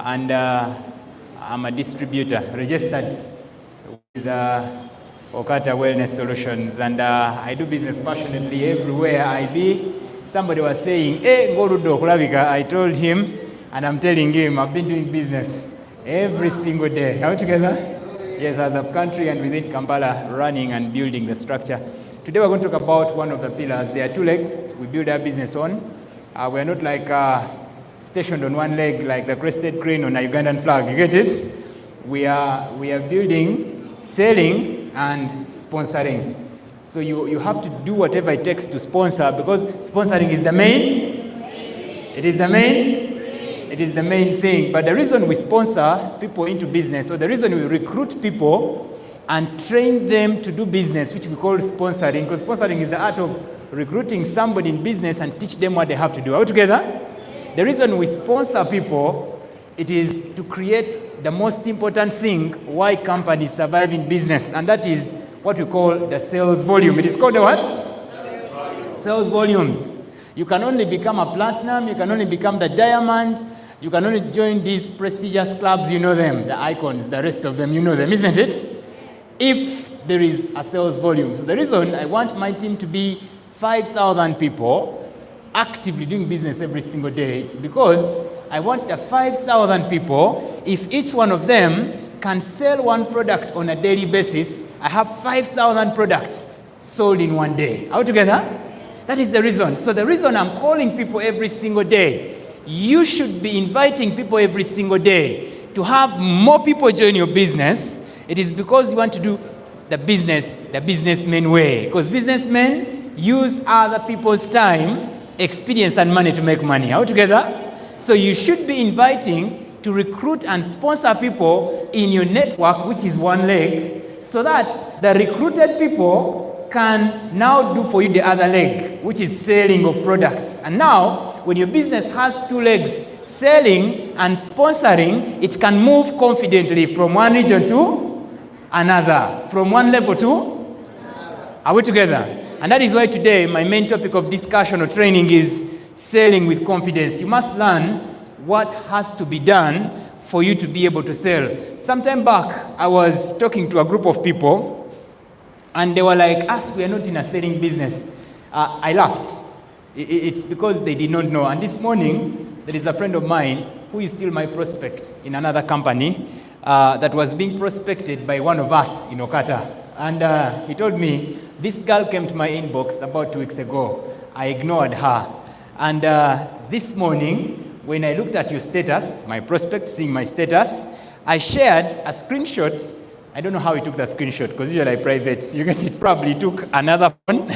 and I'm a distributor registered with OQATA Wellness Solutions, and I do business passionately everywhere I be. Somebody was saying, hey, go to Kulabika. I told him, and I'm telling him, I've been doing business every single day. Are we together? Yes, as a country and within Kampala, running and building the structure. Today we're going to talk about one of the pillars. There are two legs we build our business on. We're not like stationed on one leg like the crested crane on a Ugandan flag. You get it? We are building, selling, and sponsoring. So you have to do whatever it takes to sponsor, because sponsoring is the main. It is the main. It is the main thing. But the reason we sponsor people into business, or the reason we recruit people and train them to do business, which we call sponsoring, because sponsoring is the art of recruiting somebody in business and teach them what they have to do. Are we together? The reason we sponsor people, it is to create the most important thing why companies survive in business, and that is what we call the sales volume. It is called the what? Sales volumes. You can only become a platinum, you can only become the diamond, you can only join these prestigious clubs, you know them, the icons, the rest of them, you know them, isn't it? If there is a sales volume. So the reason I want my team to be 5,000 people actively doing business every single day, it's because I want the 5,000 people, if each one of them can sell one product on a daily basis, I have 5,000 products sold in one day. Are we together? That is the reason. So the reason I'm calling people every single day, you should be inviting people every single day to have more people join your business. It is because you want to do the businessman way. Because businessmen use other people's time, experience, and money to make money. Are we together? So you should be inviting to recruit and sponsor people in your network, which is one leg, so that the recruited people can now do for you the other leg, which is selling of products. And now, when your business has two legs, selling and sponsoring, it can move confidently from one region to another, from one level to another. Are we together? And that is why today my main topic of discussion or training is selling with confidence. You must learn what has to be done for you to be able to sell. Sometime back, I was talking to a group of people, and they were like, us, we are not in a selling business. I laughed. It's because they did not know. And this morning, there is a friend of mine who is still my prospect in another company that was being prospected by one of us in OQATA. And he told me, this girl came to my inbox about 2 weeks ago. I ignored her. And this morning, when I looked at your status, my prospect seeing my status, I shared a screenshot. I don't know how he took the screenshot, because usually I private. You get it, probably took another phone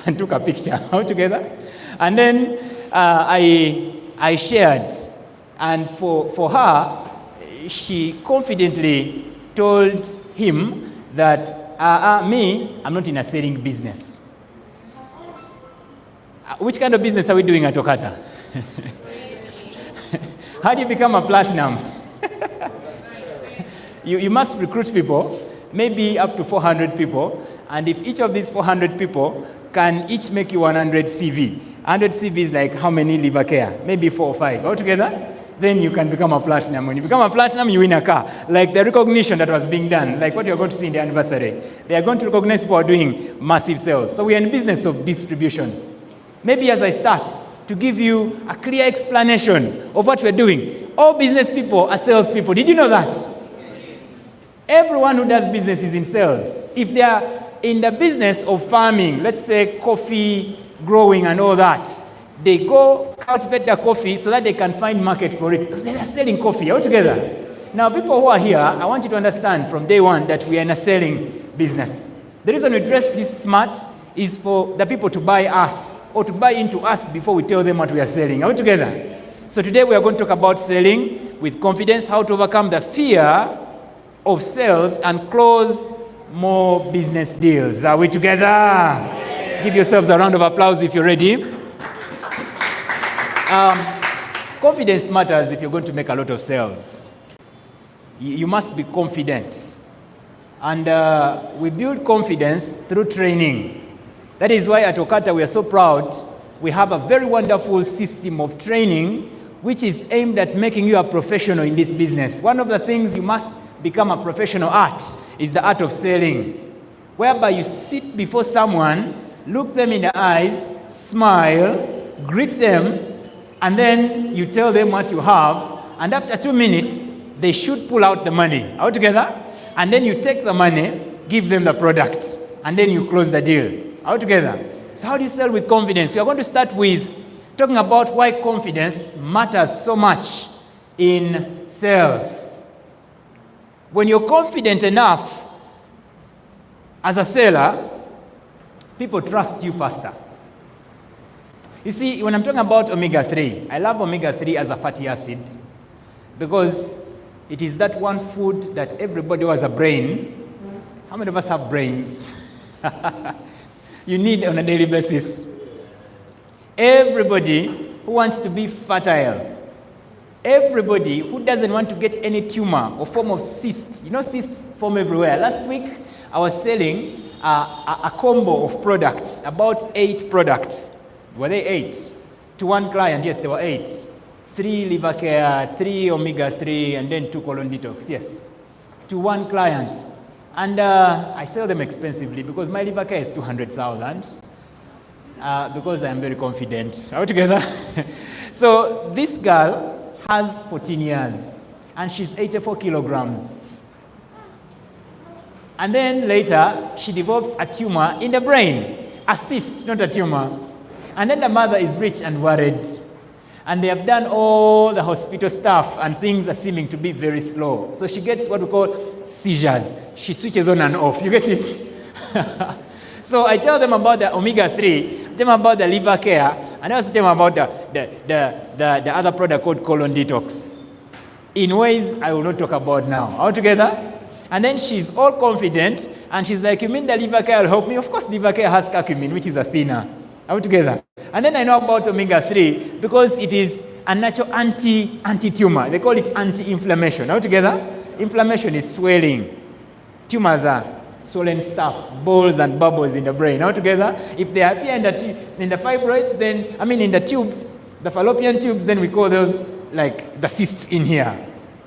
and took a picture all together. And then I shared. And for her, she confidently told him that, me, I'm not in a selling business. Which kind of business are we doing at OQATA? How do you become a platinum? You must recruit people, maybe up to 400 people, and if each of these 400 people can each make you 100 CV. 100 CV is like how many liver care? Maybe 4 or 5 altogether. Then you can become a platinum. When you become a platinum, you win a car. Like the recognition that was being done, like what you're going to see in the anniversary. They are going to recognize people doing massive sales. So we are in the business of distribution. Maybe as I start to give you a clear explanation of what we're doing, all business people are sales people. Did you know that? Everyone who does business is in sales. If they are in the business of farming, let's say coffee growing and all that, they go cultivate their coffee so that they can find market for it. So they are selling coffee altogether. Now, people who are here, I want you to understand from day one that we are in a selling business. The reason we dress this smart is for the people to buy us or to buy into us before we tell them what we are selling. Are we together? So today we are going to talk about selling with confidence, how to overcome the fear of sales and close more business deals. Are we together? Yeah. Give yourselves a round of applause if you're ready. Confidence matters if you're going to make a lot of sales. You must be confident. And we build confidence through training. That is why at OQATA we are so proud. We have a very wonderful system of training which is aimed at making you a professional in this business. One of the things you must become a professional at is the art of selling, whereby you sit before someone, look them in the eyes, smile, greet them, and then you tell them what you have, and after 2 minutes, they should pull out the money. All together? And then you take the money, give them the product, and then you close the deal. All together? So how do you sell with confidence? We are going to start with talking about why confidence matters so much in sales. When you're confident enough as a seller, people trust you faster. You see, when I'm talking about omega-3, I love omega-3 as a fatty acid because it is that one food that everybody who has a brain. How many of us have brains? You need on a daily basis. Everybody who wants to be fertile, everybody who doesn't want to get any tumor or form of cysts. You know, cysts form everywhere. Last week, I was selling a combo of products, about 8 products. Were they 8? To one client, yes, there were 8. 3 liver care, 3 omega-3, and then 2 colon detox, yes. To one client. And I sell them expensively because my liver care is 200,000. Because I am very confident. Are we together? So this girl has 14 years and she's 84 kilograms. And then later, she develops a tumor in the brain. A cyst, not a tumor. And then the mother is rich and worried. And they have done all the hospital stuff and things are seeming to be very slow. So she gets what we call seizures. She switches on and off. You get it? So I tell them about the omega-3, tell them about the liver care, and I also tell them about the other product called colon detox. In ways I will not talk about now. All together? And then she's all confident, and she's like, you mean the liver care will help me? Of course, liver care has curcumin, which is a thinner. All together? And then I know about omega-3 because it is a natural anti-tumor. They call it anti-inflammation. All together? Inflammation is swelling. Tumors are swollen stuff, balls and bubbles in the brain. All together? If they appear in the fibroids, then, in the tubes, the fallopian tubes, then we call those like the cysts in here.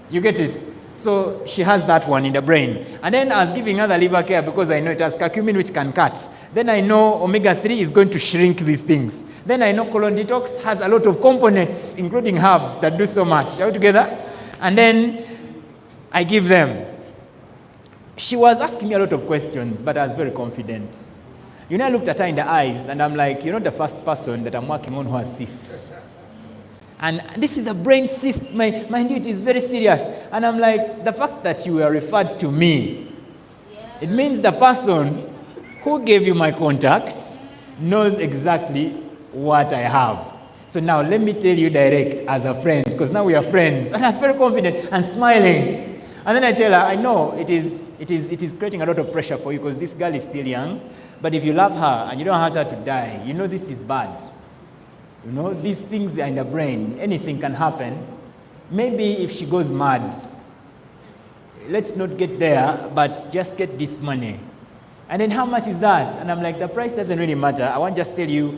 You get it? So she has that one in the brain. And then I was giving her the liver care because I know it has curcumin which can cut. Then I know omega-3 is going to shrink these things. Then I know colon detox has a lot of components, including herbs that do so much. All together? And then I give them. She was asking me a lot of questions, but I was very confident. You know, I looked at her in the eyes, and I'm like, you're not the first person that I'm working on who has cysts. And this is a brain cyst. Mind you, it is very serious. And I'm like, the fact that you were referred to me, it means the person who gave you my contact knows exactly what I have. So now let me tell you direct as a friend, because now we are friends. And I was very confident and smiling. And then I tell her, I know it is creating a lot of pressure for you because this girl is still young. But if you love her and you don't want her to die, you know this is bad. You know, these things are in the brain. Anything can happen. Maybe if she goes mad, let's not get there, but just get this money. And then how much is that? And I'm like, the price doesn't really matter. I want to just tell you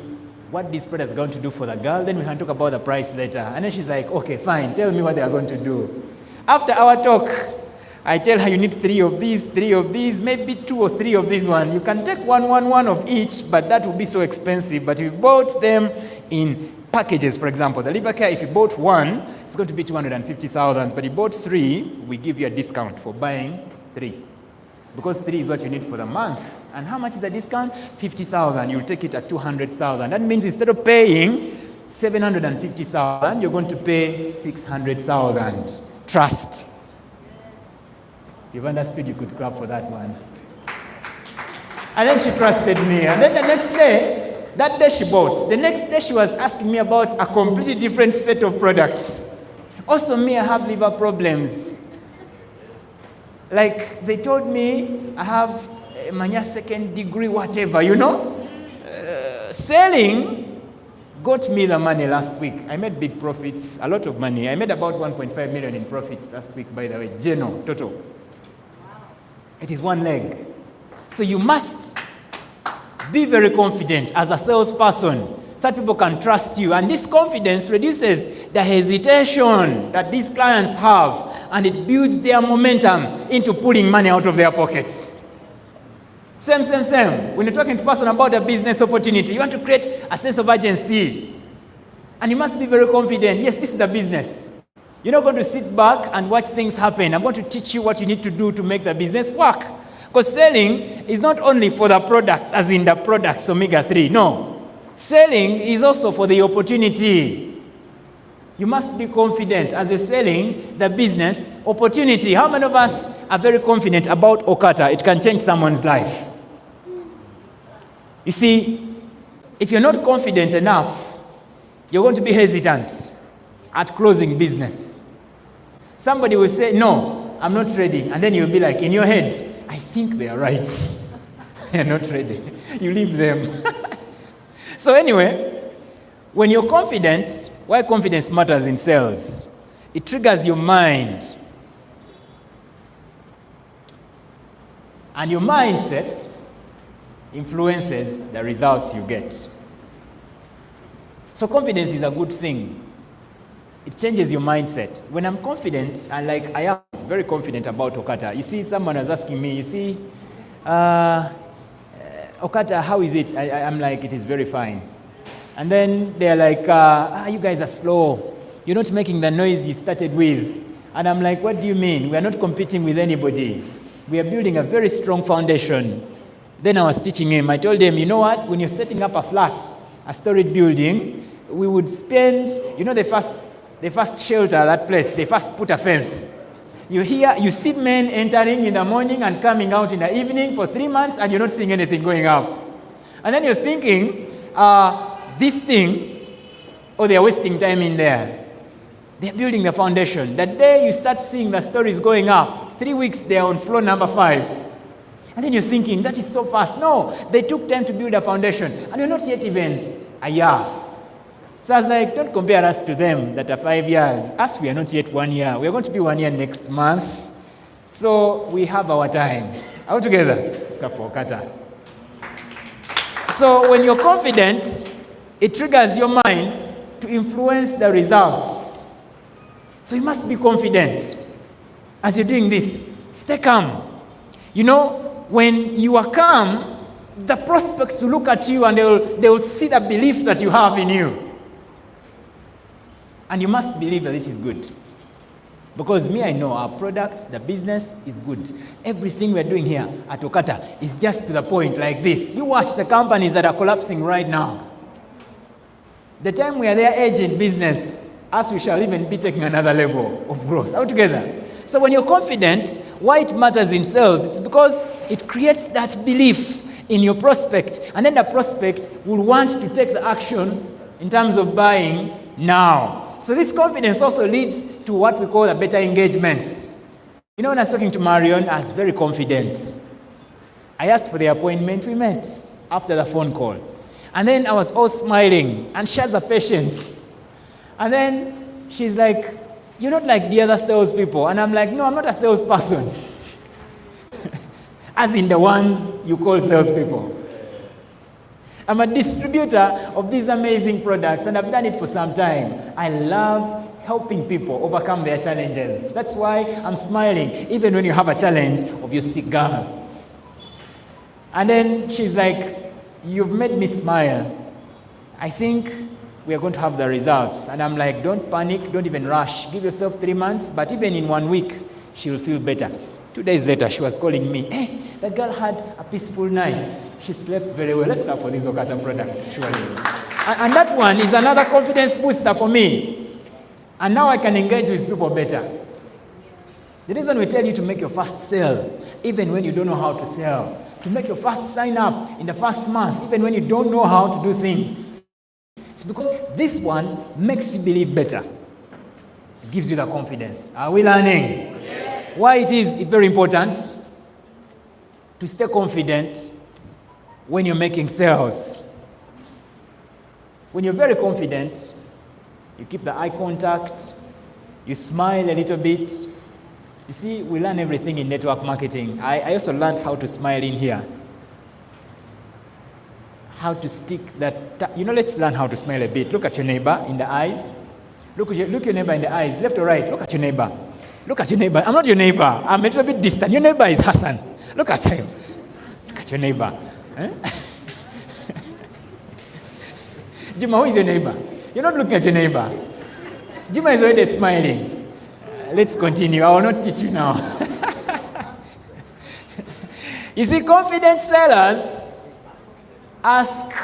what this product is going to do for the girl. Then we can talk about the price later. And then she's like, okay, fine. Tell me what they are going to do. After our talk, I tell her you need 3 of these, maybe 2 or 3 of these one. You can take one of each, but that would be so expensive. But if you bought them in packages, for example, the liver care, if you bought 1, it's going to be 250,000. But if you bought 3, we give you a discount for buying 3. Because 3 is what you need for the month. And how much is the discount? 50,000. You'll take it at 200,000. That means instead of paying 750,000, you're going to pay 600,000. Trust. You've understood, you could clap for that one. And then she trusted me. And then the next day, that day she bought. The next day she was asking me about a completely different set of products. Also me, I have liver problems. Like they told me I have a Manya second degree, whatever, you know. Selling got me the money last week. I made big profits, a lot of money. I made about 1.5 million in profits last week, by the way. Geno, total. It is one leg. So you must be very confident as a salesperson so that people can trust you. And this confidence reduces the hesitation that these clients have, and it builds their momentum into pulling money out of their pockets. Same. When you're talking to a person about a business opportunity, you want to create a sense of urgency. And you must be very confident. Yes, this is a business. You're not going to sit back and watch things happen. I'm going to teach you what you need to do to make the business work. Because selling is not only for the products, as in the products omega-3. No. Selling is also for the opportunity. You must be confident as you're selling the business opportunity. How many of us are very confident about OQATA? It can change someone's life. You see, if you're not confident enough, you're going to be hesitant at closing business. Somebody will say, no, I'm not ready. And then you'll be like, in your head, I think they are right. They're not ready. You leave them. So anyway, when you're confident, why confidence matters in sales? It triggers your mind. And your mindset influences the results you get. So confidence is a good thing. It changes your mindset. When I'm confident, and like I am very confident about OQATA. You see, someone was asking me, OQATA, how is it? I'm like, it is very fine. And then they're like, you guys are slow. You're not making the noise you started with. And I'm like, what do you mean? We are not competing with anybody. We are building a very strong foundation. Then I was teaching him. I told him, you know what? When you're setting up a flat, a storage building, we would spend, the first shelter, that place, they first put a fence. You see men entering in the morning and coming out in the evening for 3 months, and you're not seeing anything going up. And then you're thinking, this thing, they're wasting time in there. They're building the foundation. The day you start seeing the stories going up, 3 weeks they're on floor number 5. And then you're thinking, that is so fast. No, they took time to build a foundation, and you're not yet even a year. So I was like, don't compare us to them that are 5 years. Us, we are not yet 1 year. We are going to be 1 year next month. So we have our time. All together. Let's go for OQATA. So when you're confident, it triggers your mind to influence the results. So you must be confident. As you're doing this, stay calm. When you are calm, the prospects will look at you and they will see the belief that you have in you. And you must believe that this is good. Because I know our products, the business is good. Everything we're doing here at OQATA is just to the point like this. You watch the companies that are collapsing right now. The time we are their agent business, we shall even be taking another level of growth altogether. So when you're confident, why it matters in sales, it's because it creates that belief in your prospect, and then the prospect will want to take the action in terms of buying now. So this confidence also leads to what we call a better engagement. When I was talking to Marion, I was very confident. I asked for the appointment, we met after the phone call. And then I was all smiling, and she has a patient. And then she's like, you're not like the other salespeople. And I'm like, no, I'm not a salesperson. As in the ones you call salespeople. I'm a distributor of these amazing products, and I've done it for some time. I love helping people overcome their challenges. That's why I'm smiling, even when you have a challenge of your sick girl. And then she's like, you've made me smile. I think we are going to have the results. And I'm like, don't panic, don't even rush. Give yourself 3 months, but even in 1 week, she will feel better. 2 days later, she was calling me, hey, the girl had a peaceful night. She slept very well. Let's go for these OQATA products, surely. And that one is another confidence booster for me. And now I can engage with people better. The reason we tell you to make your first sale, even when you don't know how to sell, to make your first sign up in the first month, even when you don't know how to do things, it's because this one makes you believe better. It gives you the confidence. Are we learning? Yes. Why it is very important to stay confident when you're making sales. When you're very confident, you keep the eye contact, you smile a little bit. You see, we learn everything in network marketing. I also learned how to smile in here. How to stick that, let's learn how to smile a bit. Look at your neighbor in the eyes. Look your neighbor in the eyes, left or right. Look at your neighbor. Look at your neighbor. I'm not your neighbor. I'm a little bit distant. Your neighbor is Hassan. Look at him. Look at your neighbor. Juma, who is your neighbor? You're not looking at your neighbor. Juma is already smiling. Let's continue. I will not teach you now. You see, confident sellers ask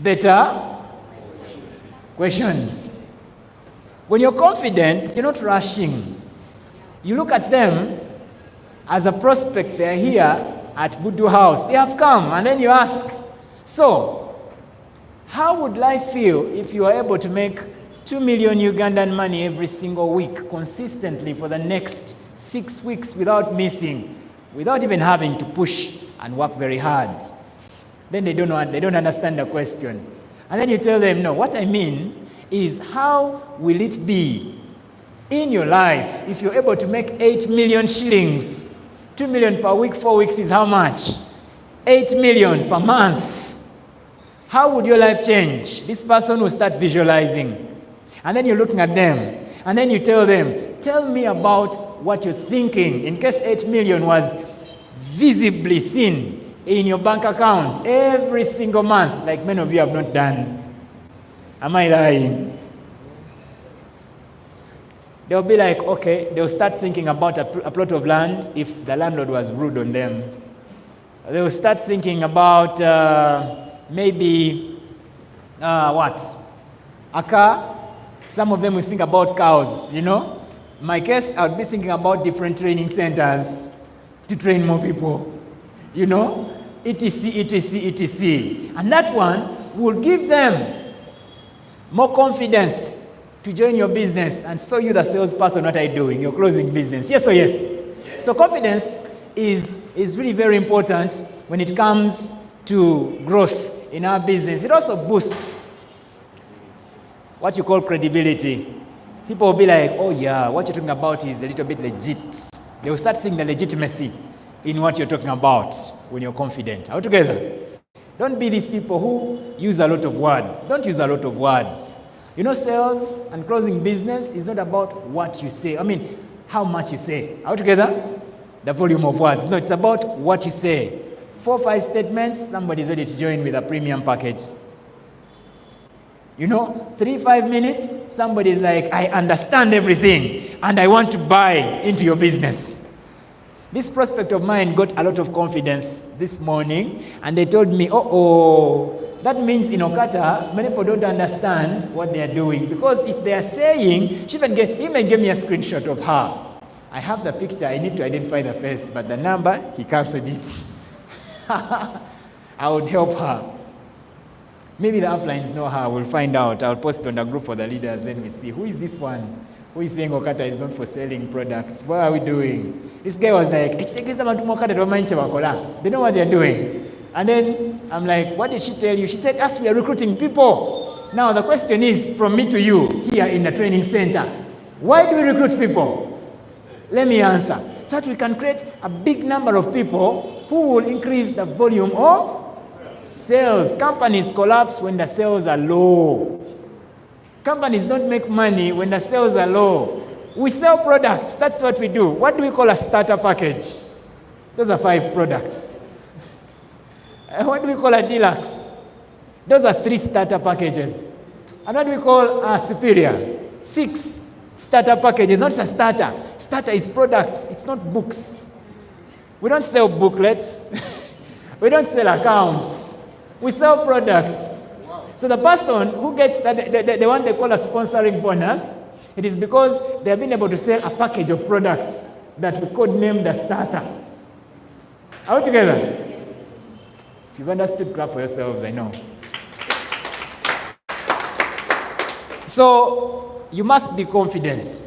better questions. When you're confident, you're not rushing. You look at them as a prospect. They're here at Budu House. They have come, and then you ask, so, how would life feel if you were able to make 2 million Ugandan money every single week, consistently for the next 6 weeks without missing, without even having to push and work very hard? Then they don't understand the question. And then you tell them, no, what I mean is, how will it be in your life if you're able to make 8 million shillings? 2 million per week, 4 weeks is how much? 8 million per month. How would your life change? This person will start visualizing. And then you're looking at them. And then you tell them, tell me about what you're thinking in case 8 million was visibly seen in your bank account every single month, like many of you have not done. Am I lying? They'll be like, okay, they'll start thinking about a plot of land if the landlord was rude on them. They'll start thinking about maybe, a car. Some of them will think about cows, you know. In my case, I would be thinking about different training centers to train more people, you know, etc., etc., etc. And that one will give them more confidence to join your business and show you, the salesperson, what are you doing? You're closing business. Yes or yes? Yes. So confidence is really very important when it comes to growth in our business. It also boosts what you call credibility. People will be like, oh yeah, what you're talking about is a little bit legit. They will start seeing the legitimacy in what you're talking about when you're confident. All together. Don't be these people who use a lot of words. Don't use a lot of words. You know, sales and closing business is not about what you say. I mean, how much you say. All together? The volume of words. No, it's about what you say. 4 or 5 statements, somebody's ready to join with a premium package. You know, 3-5 minutes, somebody's like, I understand everything and I want to buy into your business. This prospect of mine got a lot of confidence this morning, and they told me, that means in OQATA, many people don't understand what they are doing, because if they are saying, he even gave me a screenshot of her. I have the picture, I need to identify the face, but the number, he cancelled it. I would help her. Maybe the uplines know her. We'll find out. I'll post it on the group for the leaders. Then we see, who is this one who is saying OQATA is not for selling products? What are we doing? This guy was like, they know what they're doing. And then I'm like, what did she tell you? She said, us, we are recruiting people. Now the question is, from me to you, here in the training center, why do we recruit people? Let me answer. So that we can create a big number of people who will increase the volume of sales. Companies collapse when the sales are low. Companies don't make money when the sales are low. We sell products. That's what we do. What do we call a starter package? Those are 5 products. What do we call a deluxe? Those are 3 starter packages. And what do we call a superior? 6 starter packages. Not a starter. Starter is products. It's not books. We don't sell booklets. We don't sell accounts. We sell products. So the person who gets the one they call a sponsoring bonus, it is because they have been able to sell a package of products that we could name the starter. Are we together? If you've understood, clap for yourselves, I know. So you must be confident.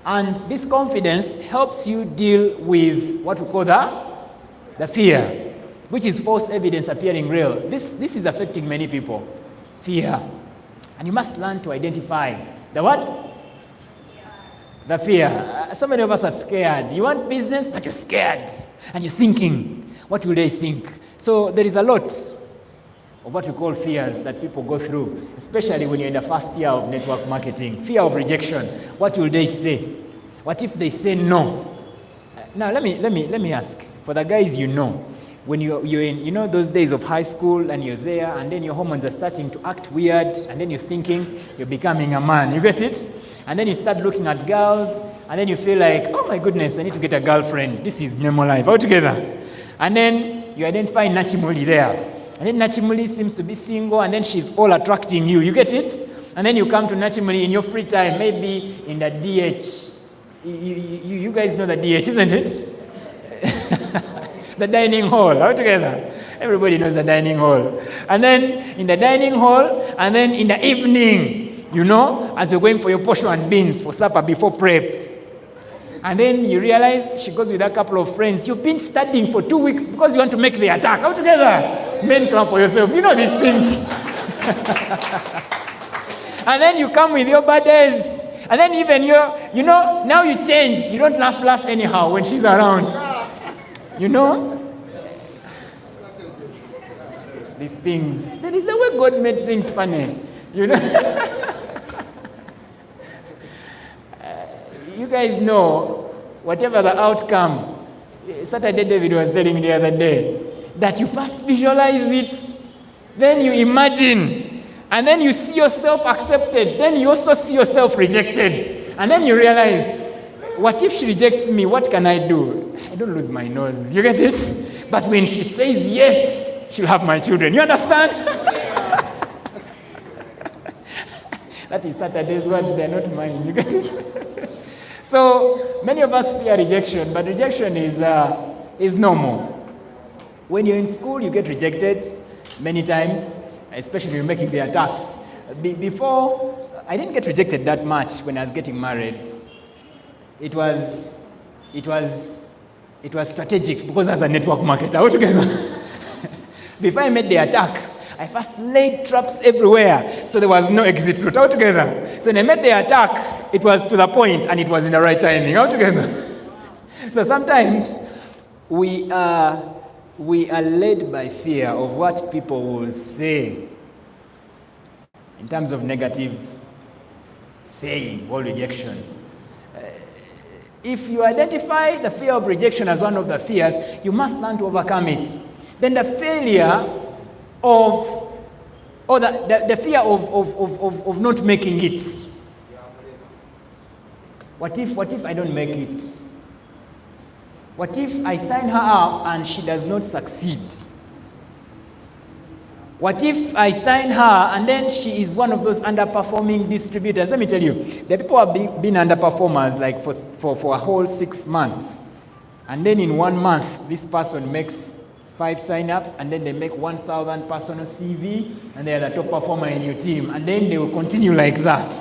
And this confidence helps you deal with what we call the fear, which is false evidence appearing real. This is affecting many people. Fear. And you must learn to identify the what? The fear. So many of us are scared. You want business, but you're scared. And you're thinking, what will they think? So there is a lot of what we call fears that people go through, especially when you're in the first year of network marketing. Fear of rejection. What will they say? What if they say no? Now let me ask, for the guys when you're in those days of high school and you're there and then your hormones are starting to act weird and then you're thinking you're becoming a man, you get it? And then you start looking at girls and then you feel like, oh my goodness, I need to get a girlfriend. This is normal life altogether. And then you identify Nachimuli there. And then Nachimuli seems to be single and then she's all attracting you, you get it? And then you come to Nachimuli in your free time, maybe in the DH. You guys know the DH, isn't it? The dining hall, all together. Everybody knows the dining hall. And then in the dining hall, and then in the evening, as you're going for your posho and beans for supper before prep. And then you realize she goes with a couple of friends. You've been studying for 2 weeks because you want to make the attack. All together. Men, clap for yourselves. You know these things. And then you come with your buddies. And then even now you change. You don't laugh anyhow when she's around. These things. There is the way God made things funny. You guys know, whatever the outcome, Saturday David was telling me the other day, that you first visualize it, then you imagine, and then you see yourself accepted, then you also see yourself rejected, and then you realize, what if she rejects me? What can I do? I don't lose my nose. You get it? But when she says yes, she'll have my children. You understand? That is Saturday's words. They're not mine. You get it? So many of us fear rejection, but rejection is normal. When you're in school, you get rejected many times, especially when you're making the attacks. Before, I didn't get rejected that much when I was getting married. It was strategic because as a network marketer altogether. Before I made the attack, I first laid traps everywhere, so there was no exit route altogether. So when I made the attack, it was to the point and it was in the right timing altogether. So sometimes we are led by fear of what people will say in terms of negative saying or rejection. If you identify the fear of rejection as one of the fears, you must learn to overcome it. Then the failure of, or the fear of not making it. What if I don't make it? What if I sign her up and she does not succeed? What if I sign her and then she is one of those underperforming distributors? Let me tell you, the people have been underperformers like for a whole 6 months. And then in 1 month, this person makes 5 sign-ups and then they make 1,000 personal CV and they are the top performer in your team. And then they will continue like that.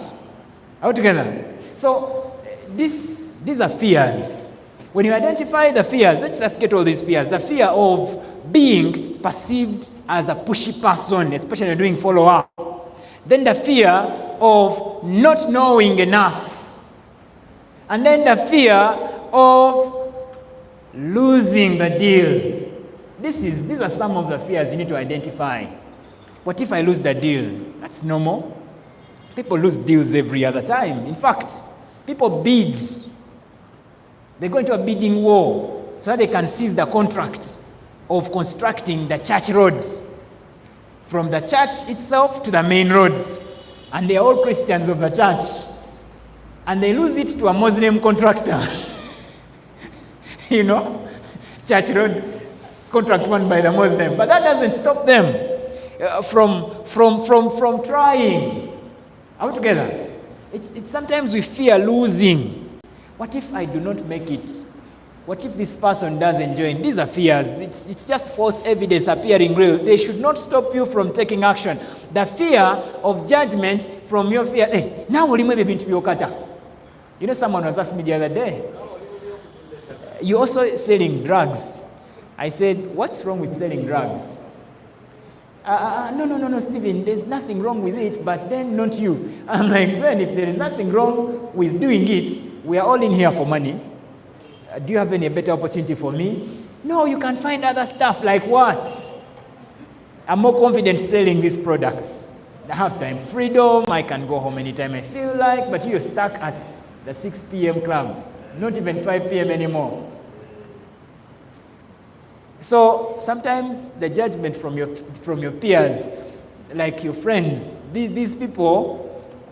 Altogether. So these are fears. When you identify the fears, let's just get all these fears. The fear of being perceived as a pushy person, especially when you're doing follow-up. Then the fear of not knowing enough. And then the fear of losing the deal. These are some of the fears you need to identify. What if I lose the deal? That's normal. People lose deals every other time. In fact, people bid. They go into a bidding war so that they can seize the contract of constructing the church road from the church itself to the main road. And they are all Christians of the church. And they lose it to a Muslim contractor. Church road contract won by the Muslim. But that doesn't stop them from trying. Altogether. It's sometimes we fear losing. What if I do not make it? What if this person doesn't join? These are fears. It's just false evidence appearing real. They should not stop you from taking action. The fear of judgment from your fear. Hey, now will you maybe been to OQATA? Someone was asking me the other day. You also selling drugs. I said, what's wrong with selling drugs? No, Stephen, there's nothing wrong with it, but then not you. I'm like, then if there is nothing wrong with doing it, we are all in here for money. Do you have any better opportunity for me? No, you can find other stuff. Like what? I'm more confident selling these products. I have time freedom, I can go home anytime I feel like, but you're stuck at the 6 p.m. club, not even 5 p.m. anymore. So sometimes the judgment from your peers, like your friends, these people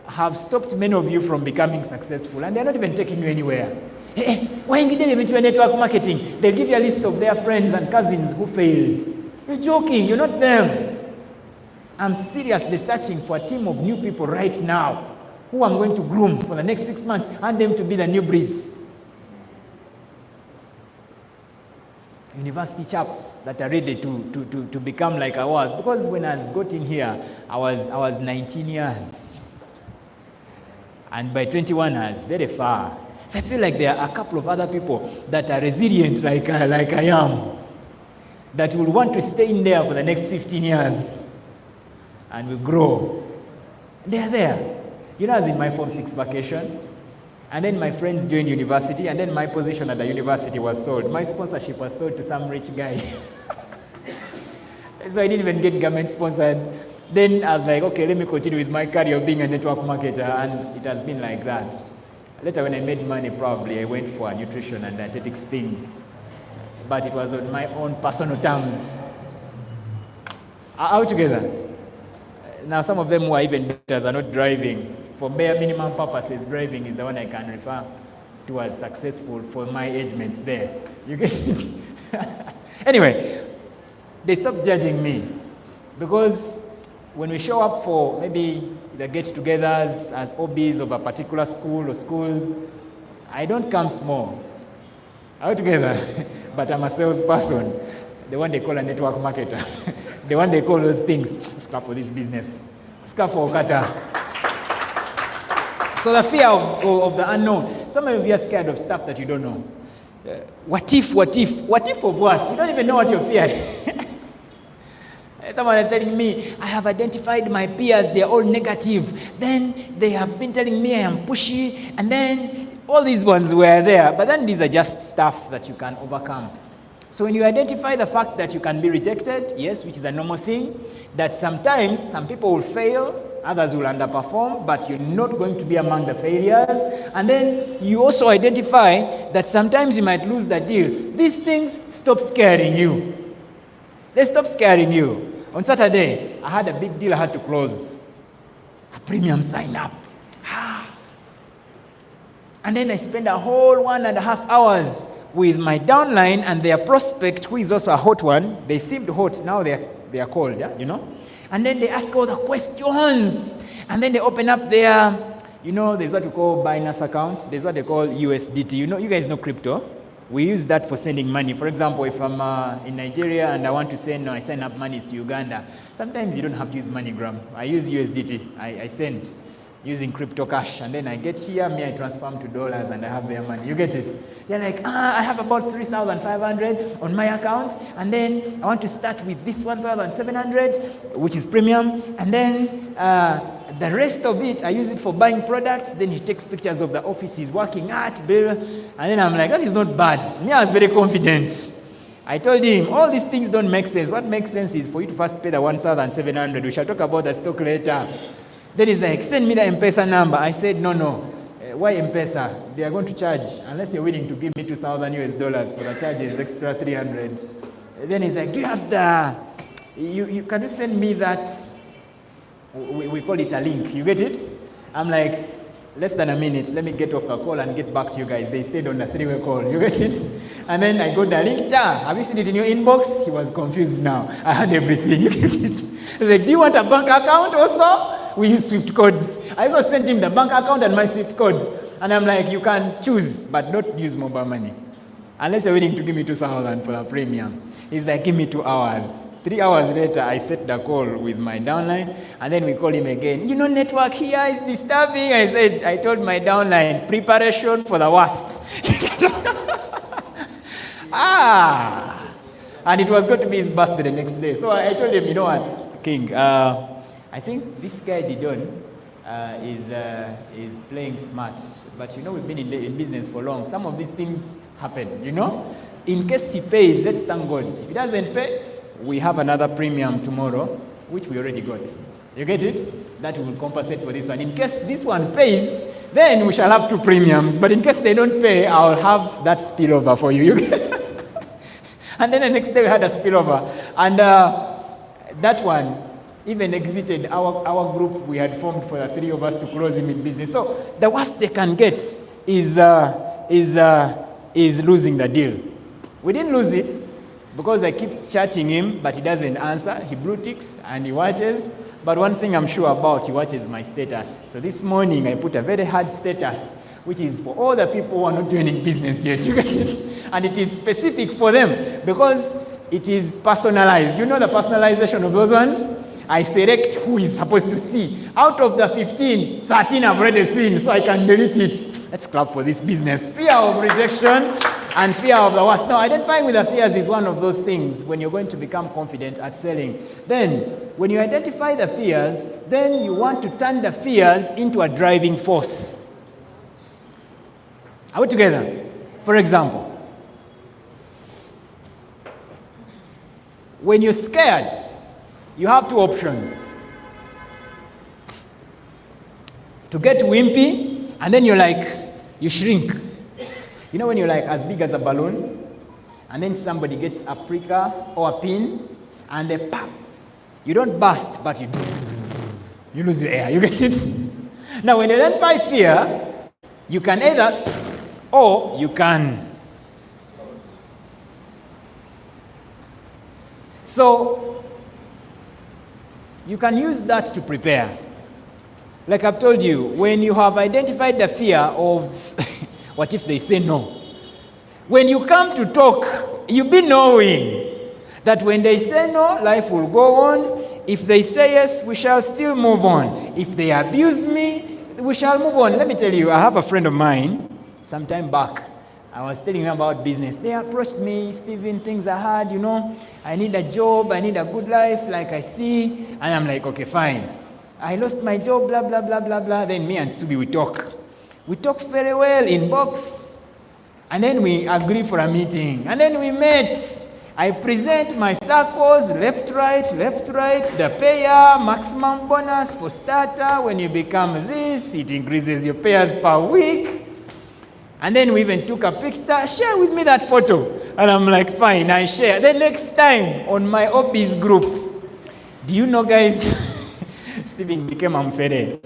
have stopped many of you from becoming successful, and they're not even taking you anywhere. Hey, why did they into network marketing? They'll give you a list of their friends and cousins who failed. You're joking, you're not them. I'm seriously searching for a team of new people right now who I'm going to groom for the next 6 months and them to be the new breed. University chaps that are ready to become like I was. Because when I got in here, I was 19 years. And by 21 I was very far. So I feel like there are a couple of other people that are resilient like I am, that will want to stay in there for the next 15 years and will grow. They are there. You know, I was in my Form 6 vacation, and then my friends joined university, and then my position at the university was sold. My sponsorship was sold to some rich guy. So I didn't even get government sponsored. Then I was like, okay, let me continue with my career of being a network marketer, and it has been like that. Later when I made money, probably I went for a nutrition and dietetics thing, but it was on my own personal terms. Are we together? Now some of them who are even doctors are not driving. For bare minimum purposes, driving is the one I can refer to as successful for my age mates there. You get it? Anyway, they stopped judging me, because when we show up for maybe the get-togethers as OBs of a particular school or schools, I don't come small. Are we together? But I'm a salesperson, the one they call a network marketer, the one they call those things. Scrap for this business, scrap for OQATA. So the fear of the unknown. Some of you are scared of stuff that you don't know. What if? What if of what? You don't even know what you're fearing. Someone is telling me, I have identified my peers, they're all negative. Then they have been telling me I am pushy, and then all these ones were there. But then these are just stuff that you can overcome. So when you identify the fact that you can be rejected, yes, which is a normal thing, that sometimes some people will fail, others will underperform, but you're not going to be among the failures. And then you also identify that sometimes you might lose the deal. These things stop scaring you. They stop scaring you. On Saturday, I had a big deal I had to close. A premium sign up. And then I spent a whole 1.5 hours with my downline and their prospect, who is also a hot one. They seemed hot, now they are cold, yeah, you know. And then they ask all the questions. And then they open up their, you know, there's what we call Binance account. There's what they call USDT. You know, you guys know crypto. We use that for sending money. For example, if I'm in Nigeria and I want to send, I send up monies to Uganda. Sometimes you don't have to use MoneyGram. I use USDT. I send using crypto cash. And then I get here, I transfer them to dollars and I have their money. You get it? They're like, I have about 3,500 on my account. And then I want to start with this 1,700, which is premium. And then the rest of it, I use it for buying products. Then he takes pictures of the office he's working at. And then I'm like, that is not bad. Me, I was very confident. I told him, all these things don't make sense. What makes sense is for you to first pay the 1,700. We shall talk about the stock later. Then he's like, send me the M-Pesa number. I said, no. Why M-Pesa? They are going to charge, unless you're willing to give me $2,000 US for the charges, extra 300. Then he's like, do you have the, can you send me that? We call it a link. You get it? I'm like, less than a minute. Let me get off the call and get back to you guys. They stayed on the 3-way call. You get it? And then I got the link. Have you seen it in your inbox? He was confused now. I had everything. You get it? He's like, do you want a bank account also? We use Swift codes. I also sent him the bank account and my Swift code. And I'm like, you can choose, but not use mobile money. Unless you're willing to give me 2,000 for the premium. He's like, give me 2 hours. 3 hours later, I set the call with my downline, and then we call him again. You know, network here is disturbing. I told my downline, preparation for the worst. And it was going to be his birthday the next day. So I told him, you know what, King, I think this guy Didon is playing smart. But you know, we've been in business for long. Some of these things happen, you know. In case he pays, let's thank God. If he doesn't pay, we have another premium tomorrow, which we already got. You get it? That will compensate for this one. In case this one pays, then we shall have 2 premiums. But in case they don't pay, I'll have that spillover for you. And then the next day we had a spillover. And that one even exited our group we had formed for the 3 of us to close him in business. So the worst they can get is losing the deal. We didn't lose it because I keep chatting him, but he doesn't answer. He blue ticks and he watches. But one thing I'm sure about, he watches my status. So this morning I put a very hard status, which is for all the people who are not joining business yet. You get it? And it is specific for them because it is personalized. You know the personalization of those ones? I select who is supposed to see. Out of the 15, 13 I've already seen, so I can delete it. Let's clap for this business. Fear of rejection and fear of the worst. Now, identifying with the fears is one of those things when you're going to become confident at selling. Then, when you identify the fears, then you want to turn the fears into a driving force. Are we together? For example, when you're scared, you have 2 options. To get wimpy, and then you shrink. You know when you're like as big as a balloon, and then somebody gets a pricker or a pin, and they pop. You don't burst, but you lose the air. You get it? Now, when you identify fear, you can either, or you can. So, you can use that to prepare. Like I've told you, when you have identified the fear of what if they say no? When you come to talk, you'll be knowing that when they say no, life will go on. If they say yes, we shall still move on. If they abuse me, we shall move on. Let me tell you, I have a friend of mine, some time back. I was telling him about business. They approached me, Stephen, things are hard, you know. I need a job, I need a good life, like I see. And I'm like, okay, fine. I lost my job, blah, blah, blah, blah, blah. Then me and Subi, we talk. We talk very well in box. And then we agree for a meeting. And then we met. I present my circles, left, right, the payer, maximum bonus for starter. When you become this, it increases your payers per week. And then we even took a picture. Share with me that photo. And I'm like, fine, I share. Then next time, on my OP's group, do you know, guys, Stephen became unfair.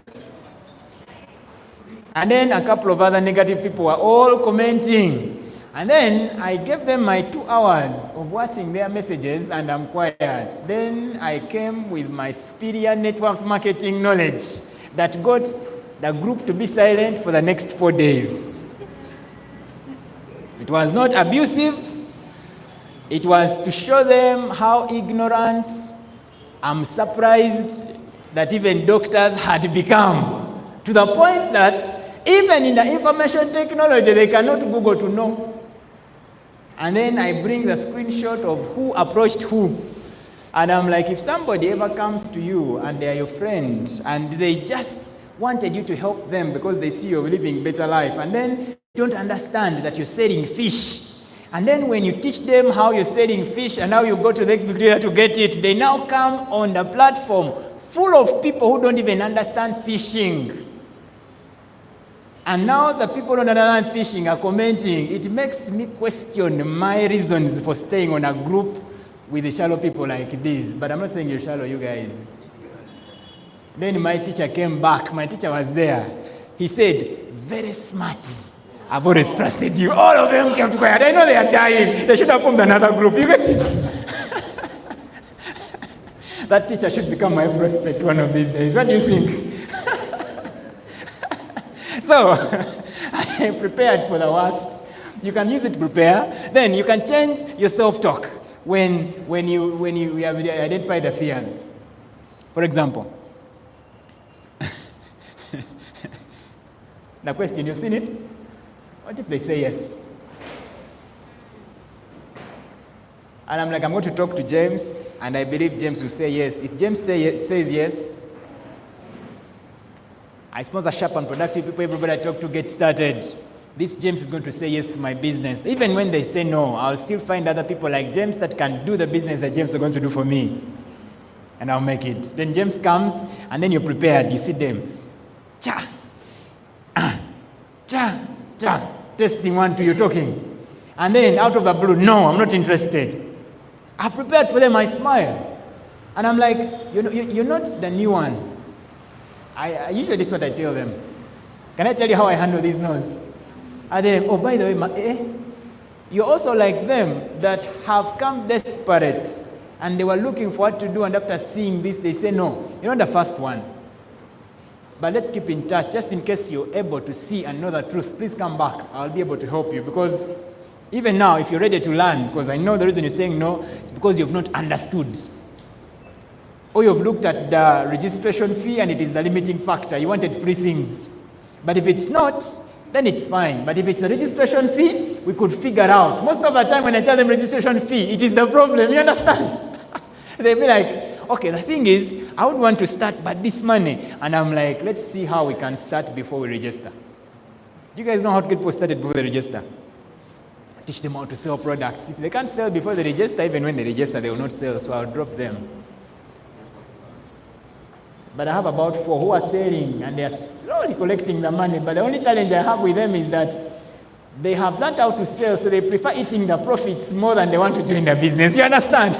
And then a couple of other negative people were all commenting. And then I gave them my 2 hours of watching their messages, and I'm quiet. Then I came with my superior network marketing knowledge that got the group to be silent for the next 4 days. It was not abusive. It was to show them how ignorant. I'm surprised that even doctors had become, to the point that even in the information technology, they cannot Google to know. And then I bring the screenshot of who approached who. And I'm like, if somebody ever comes to you and they are your friend and they just wanted you to help them because they see you're living better life, and then you don't understand that you're selling fish. And then when you teach them how you're selling fish and now you go to Lake Victoria to get it, they now come on the platform full of people who don't even understand fishing. And now the people on understand fishing are commenting. It makes me question my reasons for staying on a group with the shallow people like this. But I'm not saying you're shallow, you guys. Then my teacher came back. My teacher was there. He said, very smart. I've always trusted you. All of them kept quiet. I know they are dying. They should have formed another group. You get it? That teacher should become my prospect one of these days. What do you think? So, I prepared for the worst. You can use it to prepare. Then you can change your self-talk when you have identified the fears. For example, the question, you've seen it? What if they say yes? And I'm like, I'm going to talk to James, and I believe James will say yes. If James says yes, I sponsor sharp and productive people everybody I talk to get started. this James is going to say yes to my business. Even when they say no, I'll still find other people like James that can do the business that James is going to do for me. And I'll make it. Then James comes, and then you're prepared. You see them. Cha, cha, cha. Testing 1, 2, you're talking. And then out of the blue, no, I'm not interested. I prepared for them, I smile. And I'm like, you're not the new one. I usually, this is what I tell them. Can I tell you how I handle these no's? And then, oh, by the way, you're also like them that have come desperate and they were looking for what to do, and after seeing this, they say, no, you're not the first one. But let's keep in touch. Just in case you're able to see and know the truth, please come back. I'll be able to help you. Because even now, if you're ready to learn, because I know the reason you're saying no is because you've not understood. Or you've looked at the registration fee and it is the limiting factor. You wanted free things. But if it's not, then it's fine. But if it's a registration fee, we could figure out. Most of the time when I tell them registration fee, it is the problem. You understand? They'll be like, okay, the thing is, I would want to start, but this money. And I'm like, let's see how we can start before we register. You guys know how to get people started before they register? Teach them how to sell products. If they can't sell before they register, even when they register, they will not sell, so I'll drop them. But I have about 4 who are selling, and they are slowly collecting the money. But the only challenge I have with them is that they have learned how to sell, so they prefer eating the profits more than they want to join the business. You understand?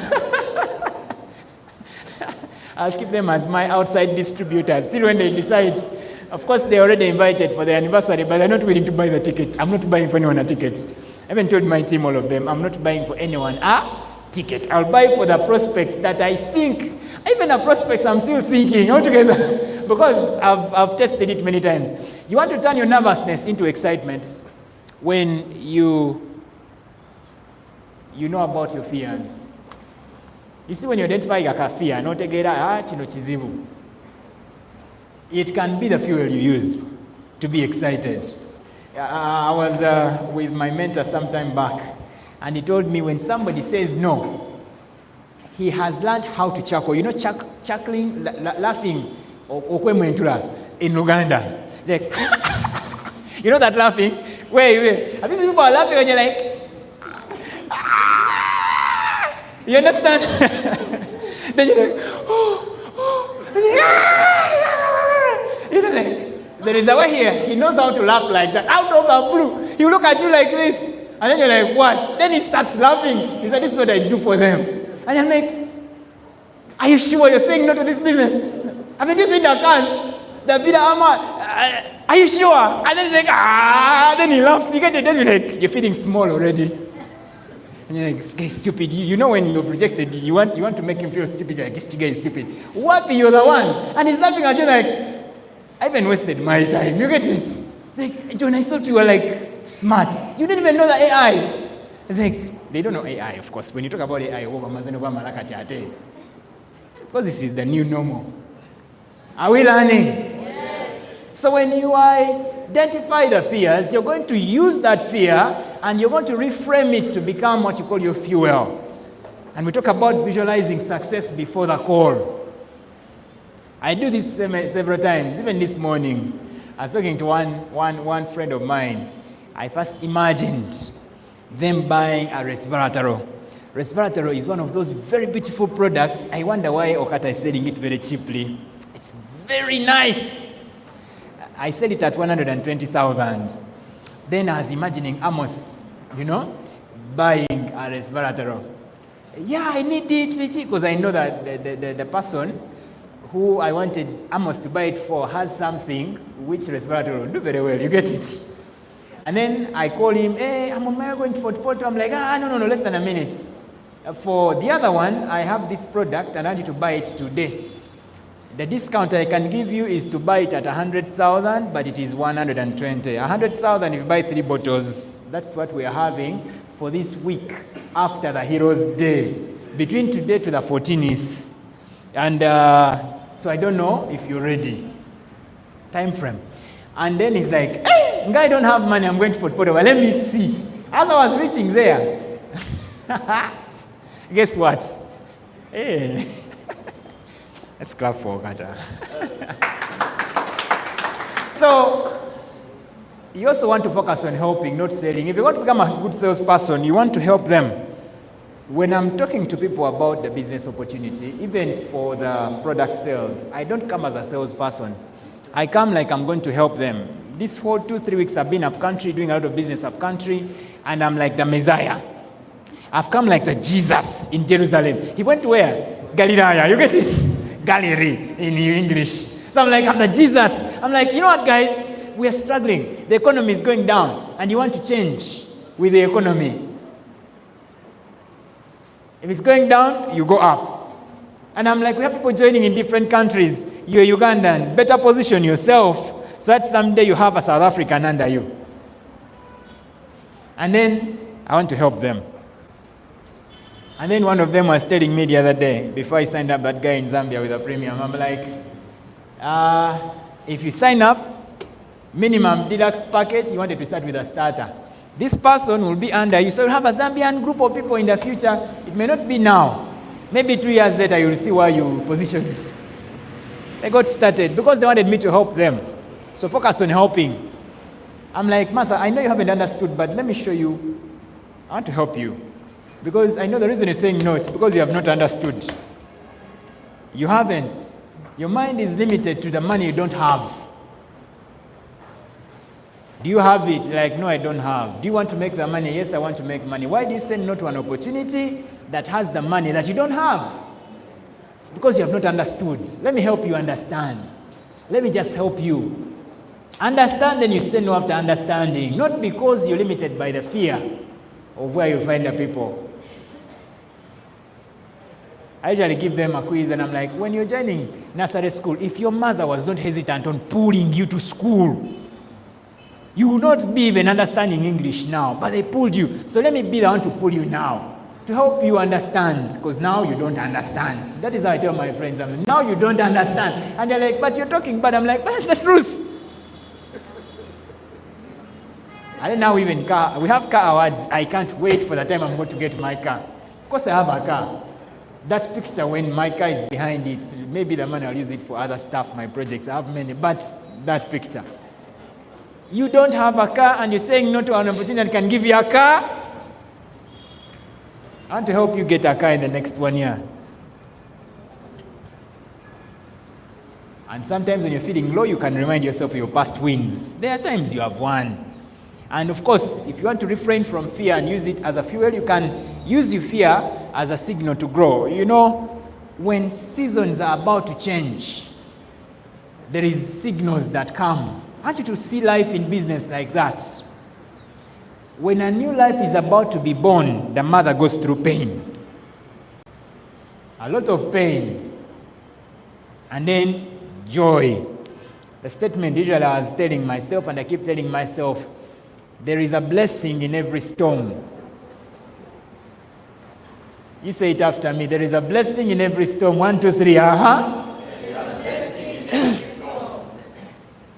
I'll keep them as my outside distributors till when they decide. Of course, they're already invited for their anniversary, but they're not willing to buy the tickets. I'm not buying for anyone a ticket. I haven't told my team, all of them, I'm not buying for anyone a ticket. I'll buy for the prospects that I think, even the prospects I'm still thinking altogether, because I've tested it many times. You want to turn your nervousness into excitement when you know about your fears. You see, when you identify a fear, it can be the fuel you use to be excited. I was with my mentor some time back, and he told me when somebody says no, he has learned how to chuckle. You know, chuckling, laughing, in Uganda. Like, you know that laughing? Wait. Have you seen people laughing when you're like, you understand? Then you're like, you know, like, there is a way here. He knows how to laugh like that. Out of the blue, he will look at you like this, and then you're like, what? Then he starts laughing. He said, this is what I do for them. And I'm like, are you sure you're saying no to this business? Haven't you seen the cars? The Vida Ama? Are you sure? And then he's like, then he laughs. You get it? Then you're like, you're feeling small already. And you're like, this guy is stupid. You know when you're projected, you want to make him feel stupid. You're like, this guy is stupid. What? You're the one. And he's laughing at you like, I haven't wasted my time. You get it? Like, John, I thought you were like smart. You didn't even know the AI. It's like, they don't know AI, of course. When you talk about AI, because this is the new normal. Are we learning? Yes. So when you identify the fears, you're going to use that fear and you're going to reframe it to become what you call your fuel. And we talk about visualizing success before the call. I do this several times, even this morning. I was talking to one friend of mine. I first imagined them buying a resveratrol. Resveratrol is one of those very beautiful products. I wonder why OQATA is selling it very cheaply. It's very nice. I sell it at 120,000. Then I was imagining Amos, buying a resveratrol. Yeah, I need it, because I know that the person who I wanted Amos to buy it for has something which resveratrol will do very well. You get it? And then I call him, hey, I'm on my way going to Fort Porto. I'm like, no, less than a minute. For the other one, I have this product and I need to buy it today. The discount I can give you is to buy it at 100,000, but it is 120. 100,000 if you buy 3 bottles. That's what we are having for this week after the Heroes Day, between today to the 14th. And so I don't know if you're ready. Time frame. And then he's like, hey, I don't have money, I'm going to Fort Porto. Well, let me see. As I was reaching there, guess what? Hey. Let's clap for OQATA. So, You also want to focus on helping, not selling. If you want to become a good salesperson, you want to help them. When I'm talking to people about the business opportunity, even for the product sales, I don't come as a salesperson. I come like I'm going to help them. This whole 2-3 weeks I've been up country, doing a lot of business up country, and I'm like the Messiah. I've come like the Jesus in Jerusalem. He went where? Galilee. You get it? Galilee in English. So I'm like, I'm the Jesus. I'm like, you know what, guys? We are struggling. The economy is going down, and you want to change with the economy. If it's going down, you go up. And I'm like, we have people joining in different countries. You're Ugandan. Better position yourself so that someday you have a South African under you. And then I want to help them. And then one of them was telling me the other day, before I signed up that guy in Zambia with a premium, I'm like, if you sign up, minimum deluxe package, you wanted to start with a starter. This person will be under you. So you'll have a Zambian group of people in the future. It may not be now. Maybe 2 years later, you'll see where you position it. They got started because they wanted me to help them. So focus on helping. I'm like, Martha, I know you haven't understood, but let me show you. I want to help you. Because I know the reason you're saying no, it's because you have not understood. You haven't. Your mind is limited to the money you don't have. Do you have it? Like, no, I don't have. Do you want to make the money? Yes, I want to make money. Why do you say no to an opportunity that has the money that you don't have? It's because you have not understood. Let me help you understand. Let me just help you. Understand, then you say no after understanding. Not because you're limited by the fear of where you find the people. I usually give them a quiz and I'm like, when you're joining nursery school, if your mother was not hesitant on pulling you to school, you will not be even understanding English now, but they pulled you. So let me be the one to pull you now, to help you understand, because now you don't understand. That is how I tell my friends, I'm like, now you don't understand. And they're like, but you're talking bad. I'm like, but that's the truth. And now even car, we have car awards. I can't wait for the time I'm going to get my car. Of course I have a car. That picture when my car is behind it, maybe the money I'll use it for other stuff, my projects, I have many, but that picture. You don't have a car and you're saying no to an opportunity that can give you a car? I want to help you get a car in the next 1 year. And sometimes when you're feeling low, you can remind yourself of your past wins. There are times you have won. And of course, if you want to refrain from fear and use it as a fuel, you can use your fear as a signal to grow. You know, when seasons are about to change, there is signals that come. I want you to see life in business like that. When a new life is about to be born, the mother goes through pain. A lot of pain. And then joy. The statement usually I was telling myself, and I keep telling myself, there is a blessing in every storm. You say it after me. There is a blessing in every storm. 1, 2, 3. There is a blessing in every storm.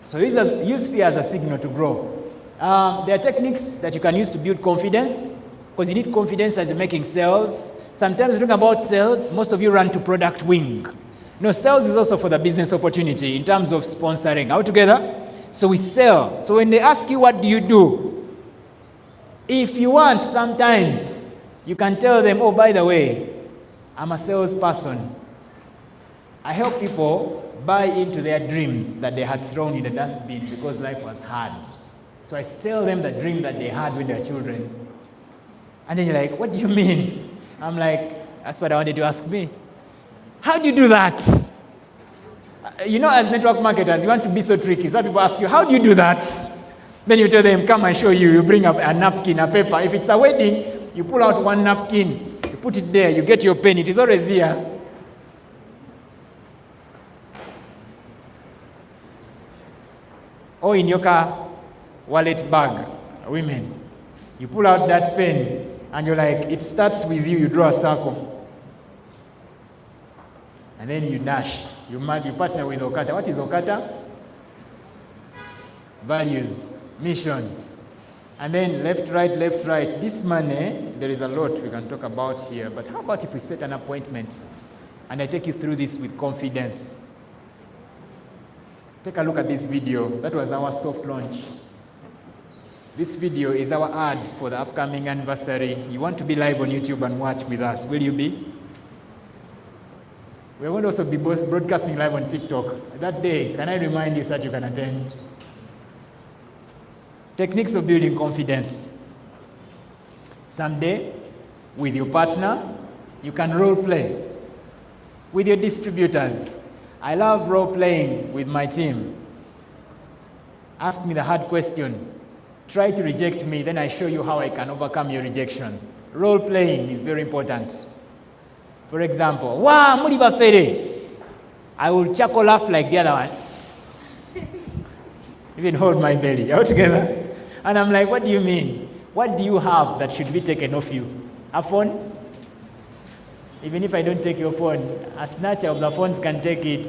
So use fear as a signal to grow. There are techniques that you can use to build confidence, because you need confidence as you're making sales. Sometimes we talk about sales. Most of you run to product wing. No, sales is also for the business opportunity in terms of sponsoring. Are we together? So we sell. So when they ask you, what do you do? If you want, sometimes you can tell them, oh, by the way, I'm a salesperson. I help people buy into their dreams that they had thrown in the dustbin because life was hard. So I sell them the dream that they had with their children. And then you're like, what do you mean? I'm like, that's what I wanted to ask me. How do you do that? You know, as network marketers, you want to be so tricky. So people ask you, how do you do that? Then you tell them, come and show you. You bring up a napkin, a paper. If it's a wedding, you pull out one napkin. You put it there. You get your pen. It is always here. Or in your car, wallet bag, women. You pull out that pen, and you're like, it starts with you. You draw a circle. And then you dash. You partner with OQATA. What is OQATA? Values, mission. And then left, right, left, right. This money, there is a lot we can talk about here. But how about if we set an appointment and I take you through this with confidence? Take a look at this video. That was our soft launch. This video is our ad for the upcoming anniversary. You want to be live on YouTube and watch with us, will you be? We're going to also be broadcasting live on TikTok. That day, can I remind you so that you can attend? Techniques of building confidence. Someday, with your partner, you can role play. With your distributors. I love role playing with my team. Ask me the hard question. Try to reject me, then I show you how I can overcome your rejection. Role playing is very important. For example, wow, muri bafere. I will chuckle laugh like the other one. Even hold my belly out together. And I'm like, what do you mean? What do you have that should be taken off you? A phone? Even if I don't take your phone, a snatcher of the phones can take it.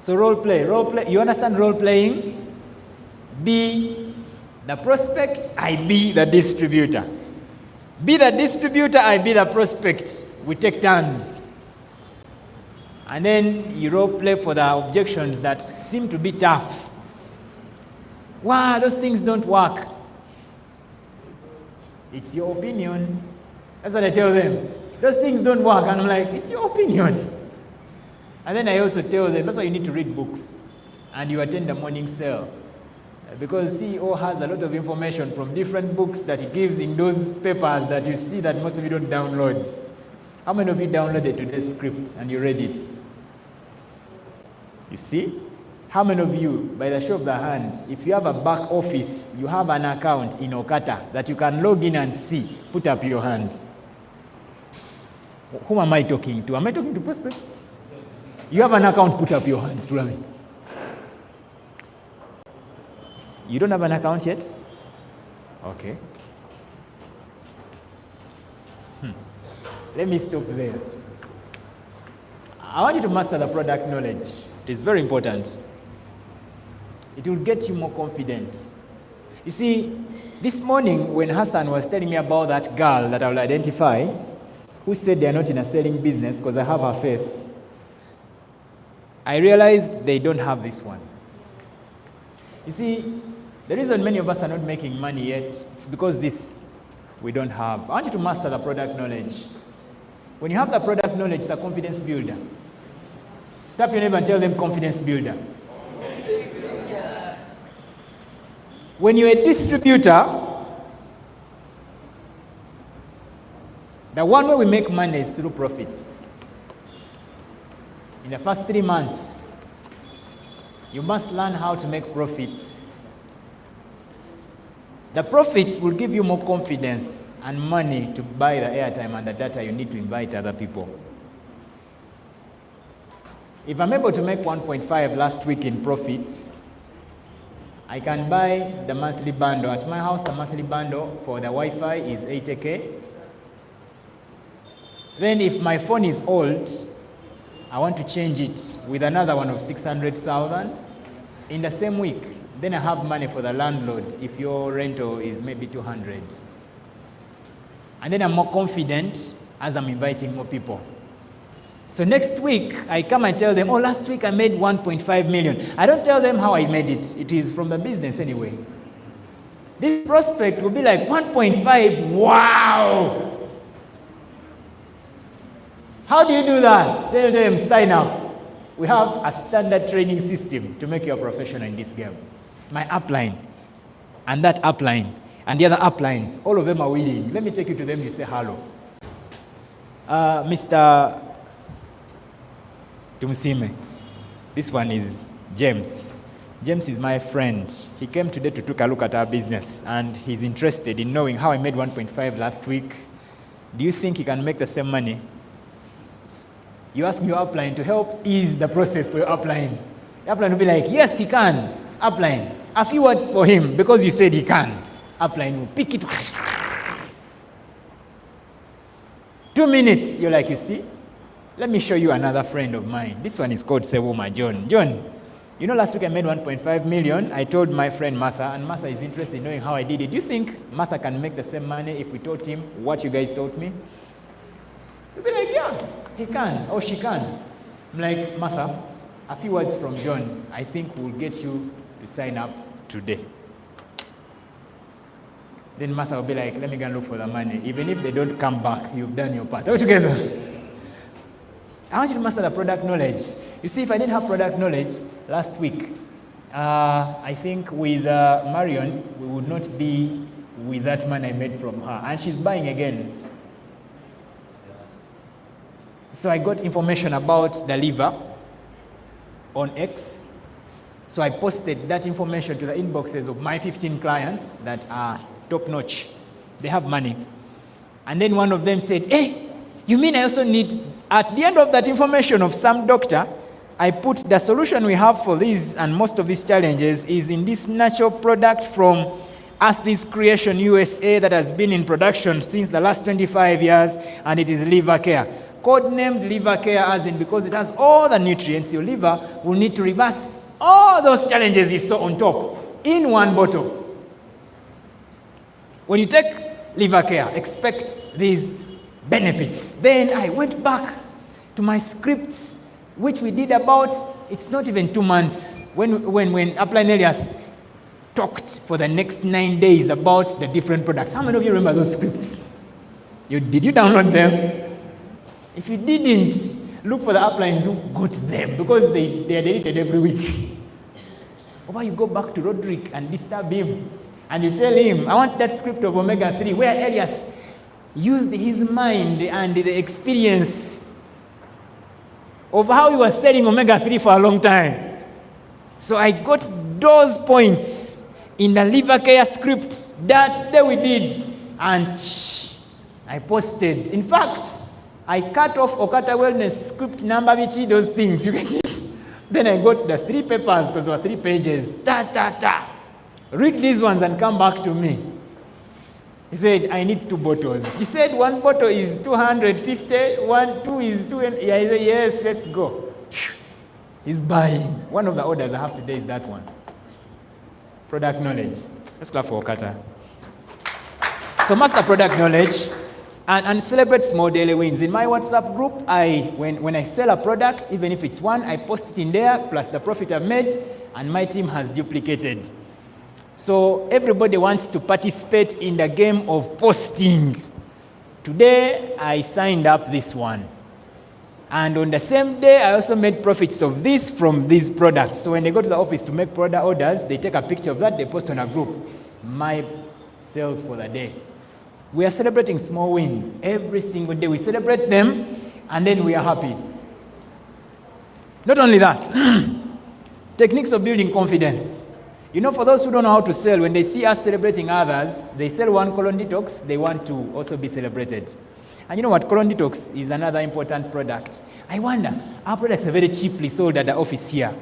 So role play. You understand role playing? Be the prospect, I be the distributor. Be the distributor, I be the prospect. We take turns. And then you role play for the objections that seem to be tough. Wow, those things don't work. It's your opinion. That's what I tell them. Those things don't work. And I'm like, it's your opinion. And then I also tell them, that's why you need to read books. And you attend the morning sale. Because CEO has a lot of information from different books that he gives in those papers that you see that most of you don't download. How many of you downloaded today's script and you read it? You see? How many of you, by the show of the hand, if you have a back office, you have an account in OQATA that you can log in and see, put up your hand. Whom am I talking to? Am I talking to prospects? You have an account, put up your hand. You don't have an account yet? Okay. Let me stop there. I want you to master the product knowledge. It is very important. It will get you more confident. You see, this morning when Hassan was telling me about that girl that I will identify, who said they are not in a selling business because I have her face, I realized they don't have this one. You see, the reason many of us are not making money yet, it's because this we don't have. I want you to master the product knowledge. When you have the product knowledge, it's a confidence builder. Tap your neighbor and tell them confidence builder. When you're a distributor, the one way we make money is through profits. In the first 3 months, you must learn how to make profits. The profits will give you more confidence and money to buy the airtime and the data you need to invite other people. If I'm able to make 1.5 last week in profits, I can buy the monthly bundle. At my house, the monthly bundle for the Wi-Fi is 80K. Then if my phone is old, I want to change it with another one of 600,000 in the same week. Then I have money for the landlord if your rental is maybe 200. And then I'm more confident as I'm inviting more people. So next week, I come and tell them, oh, last week I made 1.5 million. I don't tell them how I made it. It is from the business anyway. This prospect will be like, 1.5, wow! How do you do that? Tell them, sign up. We have a standard training system to make you a professional in this game. My upline, and that upline, and the other uplines, all of them are willing. Let me take you to them, you say hello. Mr. Tumsime, this one is James. James is my friend. He came today to take a look at our business, and he's interested in knowing how I made 1.5 last week. Do you think he can make the same money? You ask your upline to help ease the process for your upline. The upline will be like, yes, he can. Upline, a few words for him because you said he can. Upline will pick it. 2 minutes, you're like, you see? Let me show you another friend of mine. This one is called Sewoma John. John, you know last week I made 1.5 million. I told my friend Martha, and Martha is interested in knowing how I did it. Do you think Martha can make the same money if we taught him what you guys taught me? You'll be like, yeah, he can, or she can. I'm like, Martha, a few words from John, I think will get you You sign up today. Then Martha will be like, let me go and look for the money. Even if they don't come back, you've done your part. Are we together? I want you to master the product knowledge. You see, if I didn't have product knowledge last week, I think with Marion, we would not be with that money I made from her. And she's buying again. So I got information about the liver on X. So I posted that information to the inboxes of my 15 clients that are top notch. They have money. And then one of them said, hey, you mean I also need, at the end of that information of some doctor, I put the solution we have for these and most of these challenges is in this natural product from Earth's Creation USA that has been in production since the last 25 years, and it is liver care. Codenamed liver care as in because it has all the nutrients your liver will need to reverse all those challenges you saw on top in one bottle. When you take liver care, expect these benefits. Then I went back to my scripts, which we did about, it's not even 2 months, when Upline Elias talked for the next 9 days about the different products. How many of you remember those scripts? Did you download them? If you didn't, look for the uplines who got them, because they are deleted every week. Or you go back to Roderick and disturb him, and you tell him, I want that script of omega-3, where Elias used his mind and the experience of how he was selling omega-3 for a long time. So I got those points in the liver care script that day we did, and I posted. In fact, I cut off OQATA Wellness script number, which those things, you get it? Then I got the 3 papers, because there were 3 pages. Read these ones and come back to me. He said, I need 2 bottles. He said 1 bottle is 250, 2 is 200. Yeah, he said, yes, let's go. He's buying. One of the orders I have today is that one. Product knowledge. Let's clap for OQATA. So master product knowledge. And celebrate small daily wins. In my WhatsApp group, when I sell a product, even if it's one, I post it in there, plus the profit I've made, and my team has duplicated. So everybody wants to participate in the game of posting. Today, I signed up this one. And on the same day, I also made profits of this from these products. So when they go to the office to make product orders, they take a picture of that, they post on a group. My sales for the day. We are celebrating small wins every single day. We celebrate them, and then we are happy. Not only that, techniques of building confidence. You know, for those who don't know how to sell, when they see us celebrating others, they sell one colon detox, they want to also be celebrated. And you know what? Colon detox is another important product. I wonder, our products are very cheaply sold at the office here.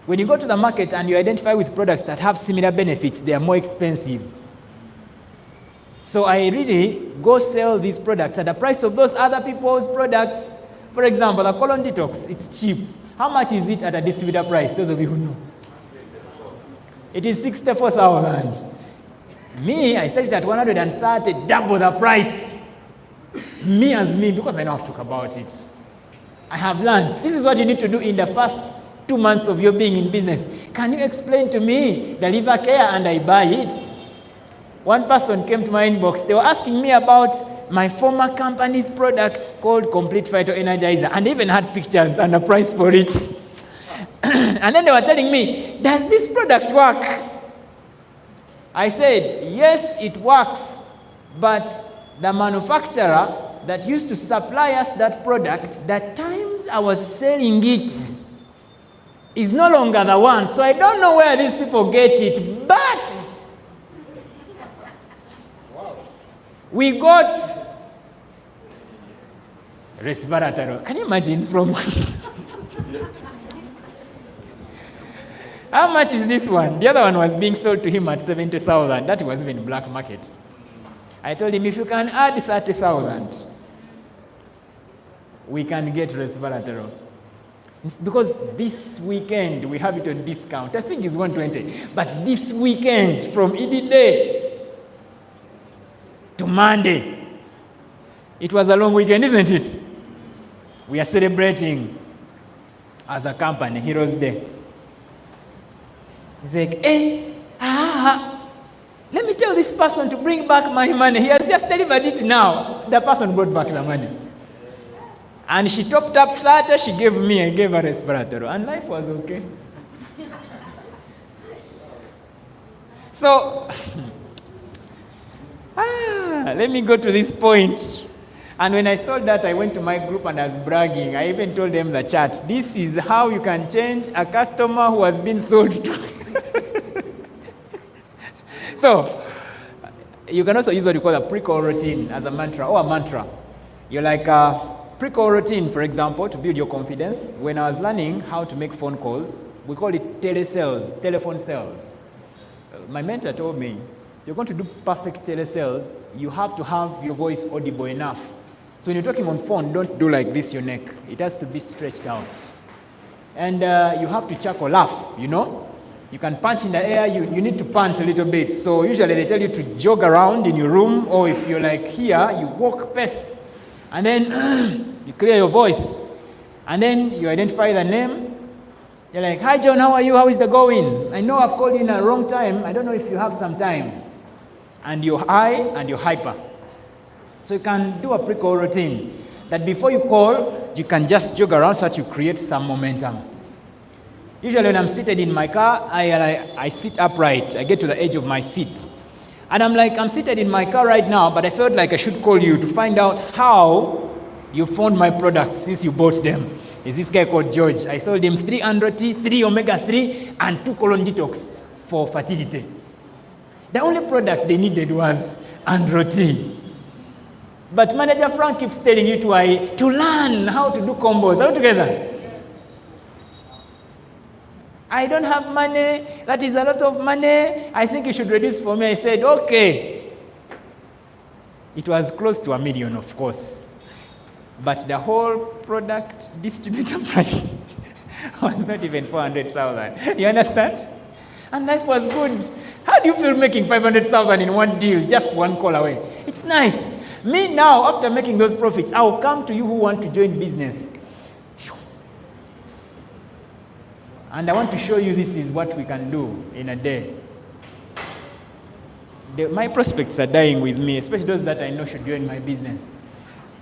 When you go to the market and you identify with products that have similar benefits, they are more expensive. So I really go sell these products at the price of those other people's products. For example, the colon detox, it's cheap. How much is it at a distributor price? Those of you who know. It is 64,000. Me, I sell it at 130, double the price. Me as me, because I know how to talk about it. I have learned. This is what you need to do in the first 2 months of your being in business. Can you explain to me the liver care and I buy it? One person came to my inbox. They were asking me about my former company's product called Complete Phyto Energizer, and they even had pictures and a price for it. And then they were telling me, does this product work? I said, yes, it works, but the manufacturer that used to supply us that product, the times I was selling it, is no longer the one. So I don't know where these people get it, but we got resveratrol. Can you imagine from how much is this one? The other one was being sold to him at 70,000. That was even black market. I told him, if you can add 30,000, we can get resveratrol. Because this weekend we have it on discount. I think it's 120. But this weekend, from Eid Day to Monday, it was a long weekend, isn't it? We are celebrating as a company Heroes Day. He's like, let me tell this person to bring back my money. He has just delivered it now. The person brought back the money. And she topped up 30, she gave me, I gave her respiratory. And life was okay. So, let me go to this point. And when I saw that, I went to my group and I was bragging. I even told them the chat. This is how you can change a customer who has been sold to. So, you can also use what you call a pre-call routine as a mantra or a mantra. You're like a pre-call routine, for example, to build your confidence. When I was learning how to make phone calls, we call it telesales, telephone sales. My mentor told me, you're going to do perfect telesales, you have to have your voice audible enough. So when you're talking on phone, don't do like this, your neck. It has to be stretched out. And you have to chuckle, laugh, you know. You can punch in the air, you need to pant a little bit. So usually they tell you to jog around in your room, or if you're like here, you walk pace. And then you clear your voice. And then you identify the name. You're like, hi John, how are you? How is the going? I know I've called you in a wrong time. I don't know if you have some time. And you're high and you're hyper. So you can do a pre-call routine that before you call, you can just jog around so that you create some momentum. Usually when I'm seated in my car, I sit upright. I get to the edge of my seat. And I'm like, I'm seated in my car right now, but I felt like I should call you to find out how you found my products since you bought them. Is this guy called George. I sold him 3 Andro-T, 3 Omega-3, and 2 colon detox for fertility. The only product they needed was Andro-T. But Manager Frank keeps telling you to learn how to do combos. Are we together? Yes. I don't have money. That is a lot of money. I think you should reduce for me. I said, okay. It was close to $1 million, of course. But the whole product distributor price was not even 400,000. You understand? And life was good. How do you feel making 500,000 in one deal, just one call away? It's nice. Me now, after making those profits, I'll come to you who want to join business. And I want to show you this is what we can do in a day. My prospects are dying with me, especially those that I know should join my business.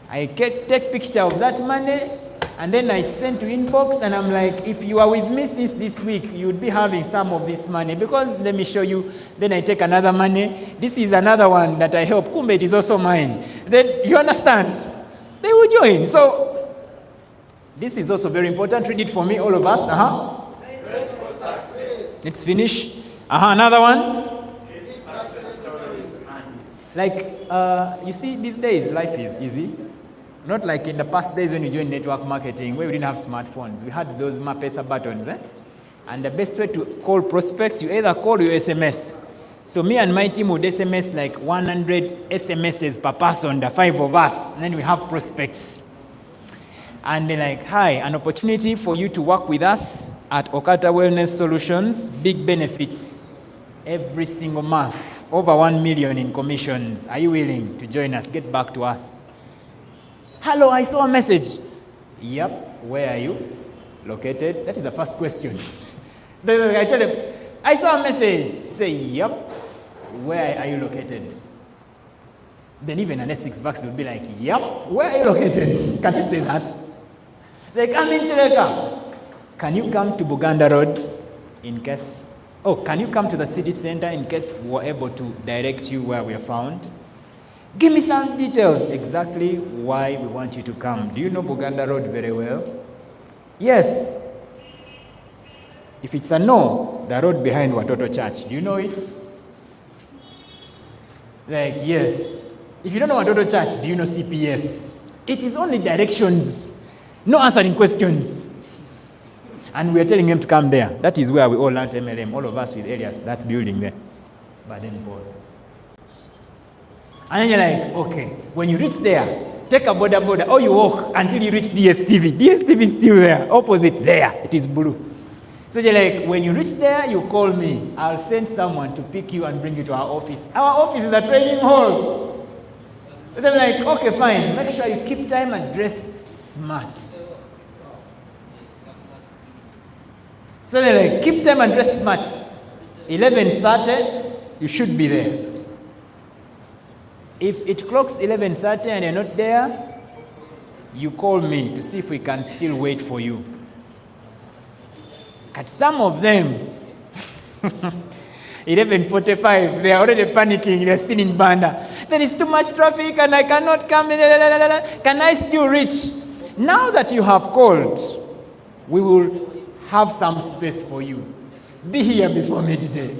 I take picture of that money, and then I send to inbox, and I'm like, if you are with me since this week, you would be having some of this money, because let me show you. Then I take another money. This is another one that I help. Kumbe, it is also mine. Then you understand? They will join. So this is also very important. Read it for me, all of us. Race for success. Let's finish. Another one. Like, you see, these days, life is easy. Not like in the past days when you joined network marketing, where we didn't have smartphones. We had those Mapesa buttons. And the best way to call prospects, you either call or you SMS. So me and my team would SMS like 100 SMSs per person, the 5 of us. And then we have prospects. And they're like, hi, an opportunity for you to work with us at OQATA Wellness Solutions. Big benefits every single month. Over 1 million in commissions. Are you willing to join us? Get back to us. Hello, I saw a message. Yep, where are you located? That is the first question. I tell them, I saw a message. Say, yep, where are you located? Then even an S6 Bucks will be like, yep, where are you located? Can't you say that? They come in Chileka. Can you come to Buganda Road in case? Oh, can you come to the city center in case we're able to direct you where we are found? Give me some details, exactly why we want you to come. Do you know Buganda Road very well? Yes. If it's a no, the road behind Watoto Church, do you know it? Like, yes. If you don't know Watoto Church, do you know CPS? It is only directions, no answering questions. And we are telling them to come there. That is where we all learned MLM, all of us with Elias, that building there. But then Paul. And then you're like, okay, when you reach there, take a border, or you walk until you reach DSTV. DSTV is still there, opposite there, it is blue. So you're like, when you reach there, you call me. I'll send someone to pick you and bring you to our office. Our office is a training hall. So I'm like, okay, fine. Make sure you keep time and dress smart. So they're like, keep time and dress smart. 11:30, you should be there. If it clocks 11:30 and you're not there, you call me to see if we can still wait for you. At some of them, 11:45, they are already panicking, they're still in Banda. There is too much traffic and I cannot come. Can I still reach? Now that you have called, we will have some space for you. Be here before midday.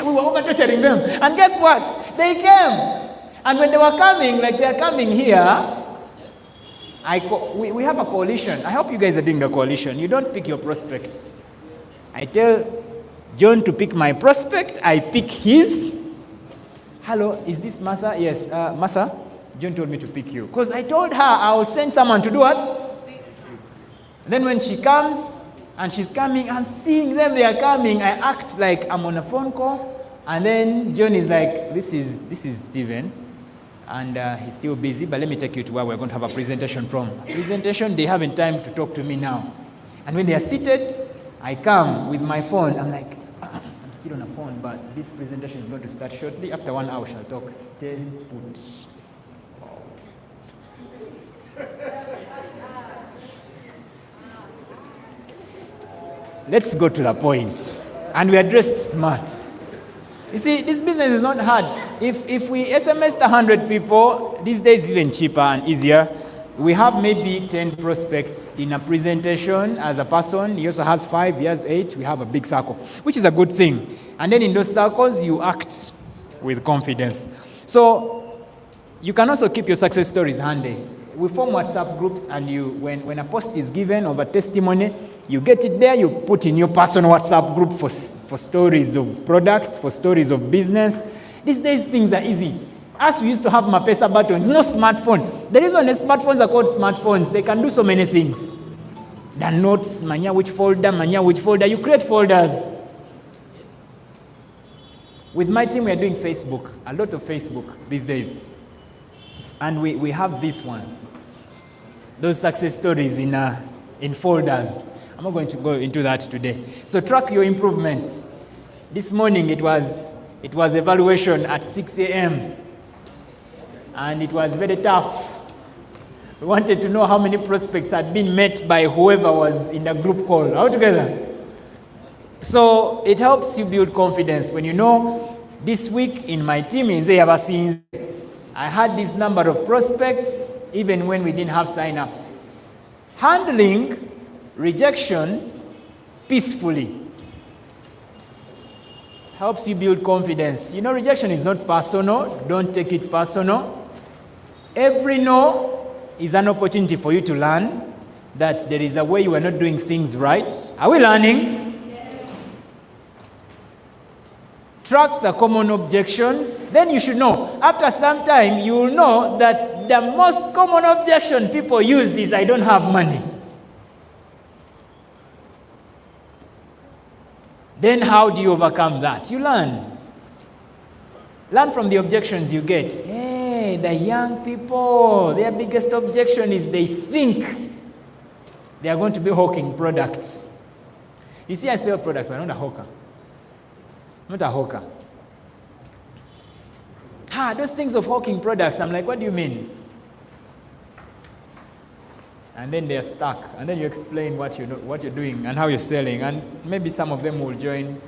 We were over torturing them. And guess what? They came. And when they were coming, like they are coming here, we have a coalition. I hope you guys are doing a coalition. You don't pick your prospect. I tell John to pick my prospect. I pick his. Hello, is this Martha? Yes, Martha. John told me to pick you. Because I told her I will send someone to do what? And then when she comes, and she's coming, I'm seeing them, they are coming. I act like I'm on a phone call. And then John is like, this is Stephen. And he's still busy, but let me take you to where we're going to have a presentation from. Presentation, they haven't time to talk to me now. And when they are seated, I come with my phone. I'm like, I'm still on a phone, but this presentation is going to start shortly. After 1 hour, we shall talk. Stay put. Let's go to the point. And we are dressed smart. You see, this business is not hard. If we SMS 100 people, these days it's even cheaper and easier. We have maybe 10 prospects in a presentation as a person. He also has 5, he has 8. We have a big circle, which is a good thing. And then in those circles, you act with confidence. So you can also keep your success stories handy. We form WhatsApp groups, and when a post is given of a testimony, you get it there, you put in your personal WhatsApp group for stories of products, for stories of business. These days, things are easy. As we used to have Mapesa buttons, no smartphone. The reason the smartphones are called smartphones, they can do so many things. The notes, manya which folder, you create folders. With my team, we are doing Facebook, a lot of Facebook these days. And we have this one. Those success stories in folders. I'm not going to go into that today. So track your improvement. This morning it was evaluation at 6 a.m. And it was very tough. We wanted to know how many prospects had been met by whoever was in the group call. All together. So it helps you build confidence when you know this week in my team in Zayabasins, I had this number of prospects even when we didn't have sign-ups. Handling rejection peacefully helps you build confidence. You know, rejection is not personal. Don't take it personal. Every no is an opportunity for you to learn that there is a way you are not doing things right. Are we learning? Yes. Track the common objections. Then you should know. After some time, you will know that the most common objection people use is, I don't have money. Then how do you overcome that? You learn. Learn from the objections you get. Hey, the young people, their biggest objection is they think they are going to be hawking products. You see, I sell products, but I'm not a hawker. I'm not a hawker. Those things of hawking products, I'm like, what do you mean? And then they're stuck. And then you explain what you're doing and how you're selling. And maybe some of them will join.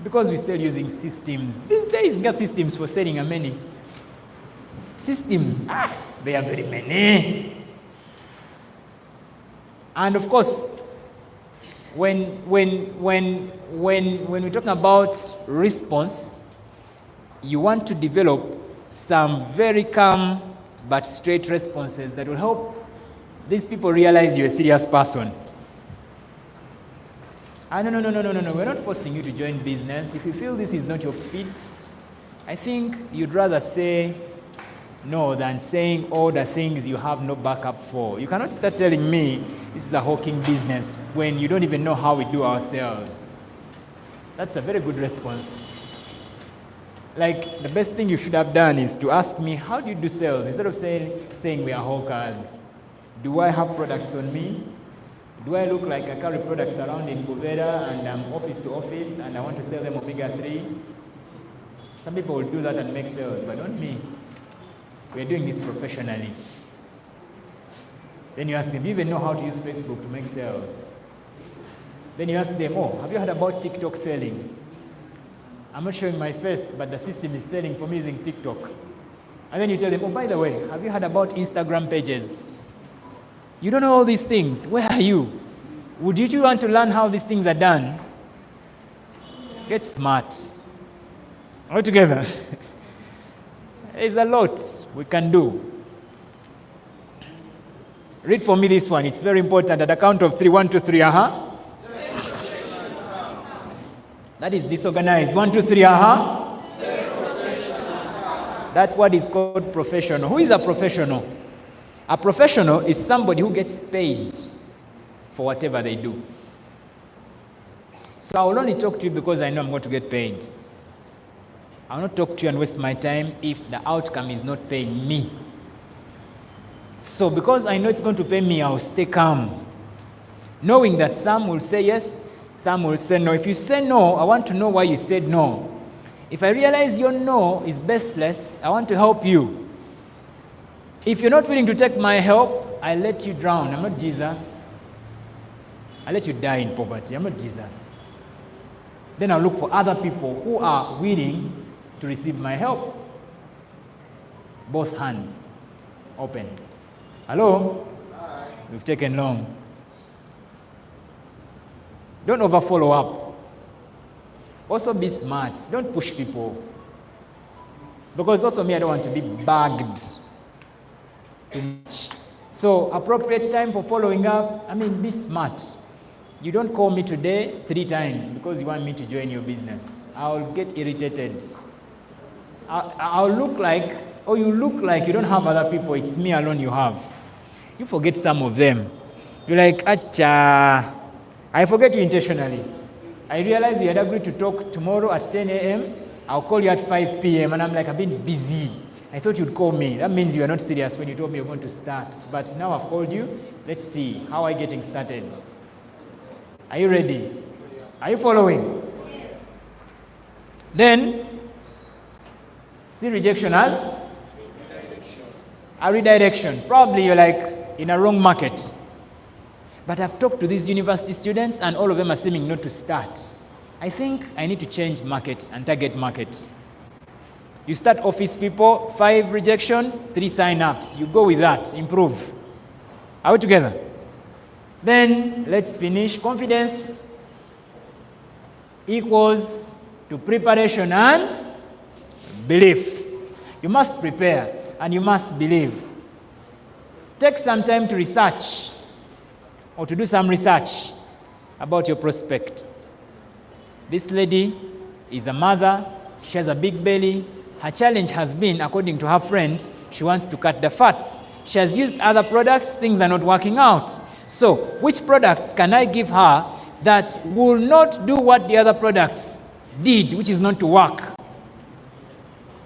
Because we sell using systems. These days, got systems for selling are many. Systems, they are very many. And of course, when we're talking about response, you want to develop some very calm but straight responses that will help these people realize you're a serious person. No. We're not forcing you to join business. If you feel this is not your fit, I think you'd rather say no than saying all the things you have no backup for. You cannot start telling me this is a hawking business when you don't even know how we do our sales. That's a very good response. Like, the best thing you should have done is to ask me, how do you do sales? Instead of saying we are hawkers. Do I have products on me? Do I look like I carry products around in Buvera and I'm office to office and I want to sell them omega-3? Some people will do that and make sales, but not me. We're doing this professionally. Then you ask them, do you even know how to use Facebook to make sales? Then you ask them, oh, have you heard about TikTok selling? I'm not showing my face, but the system is selling for me using TikTok. And then you tell them, oh, by the way, have you heard about Instagram pages? You don't know all these things. Where are you? Would you want to learn how these things are done? Get smart. All together. There's a lot we can do. Read for me this one. It's very important. At the count of 3, 1, 2, 3, That is disorganized. 1, 2, 3, That word is called professional. Who is a professional? A professional is somebody who gets paid for whatever they do. So I will only talk to you because I know I'm going to get paid. I will not talk to you and waste my time if the outcome is not paying me. So because I know it's going to pay me, I will stay calm, knowing that some will say yes, some will say no. If you say no, I want to know why you said no. If I realize your no is baseless, I want to help you. If you're not willing to take my help, I let you drown. I'm not Jesus. I let you die in poverty. I'm not Jesus. Then I'll look for other people who are willing to receive my help. Both hands open. Hello? Hi. We've taken long. Don't overfollow up. Also be smart. Don't push people. Because also me, I don't want to be bagged too much. So appropriate time for following up. Be smart. You don't call me today 3 times because you want me to join your business. I'll get irritated. I'll look like, or you look like you don't have other people. It's me alone you have. You forget some of them. You're like, acha. I forget you intentionally. I realize you had agreed to talk tomorrow at 10 a.m. I'll call you at 5 p.m. and I'm like, I've been busy. I thought you'd call me. That means you are not serious when you told me you're going to start. But now I've called you. Let's see. How are you getting started? Are you ready? Are you following? Yes. Then, see rejection as a redirection. Probably you're like in a wrong market. But I've talked to these university students and all of them are seeming not to start. I think I need to change market and target market. You start office people, 5 rejection, 3 sign-ups. You go with that, improve. Are we together? Then let's finish. Confidence equals to preparation and belief. You must prepare and you must believe. Take some time to research or to do some research about your prospect. This lady is a mother. She has a big belly. Her challenge has been, according to her friend, she wants to cut the fats. She has used other products. Things are not working out. So, which products can I give her that will not do what the other products did, which is not to work?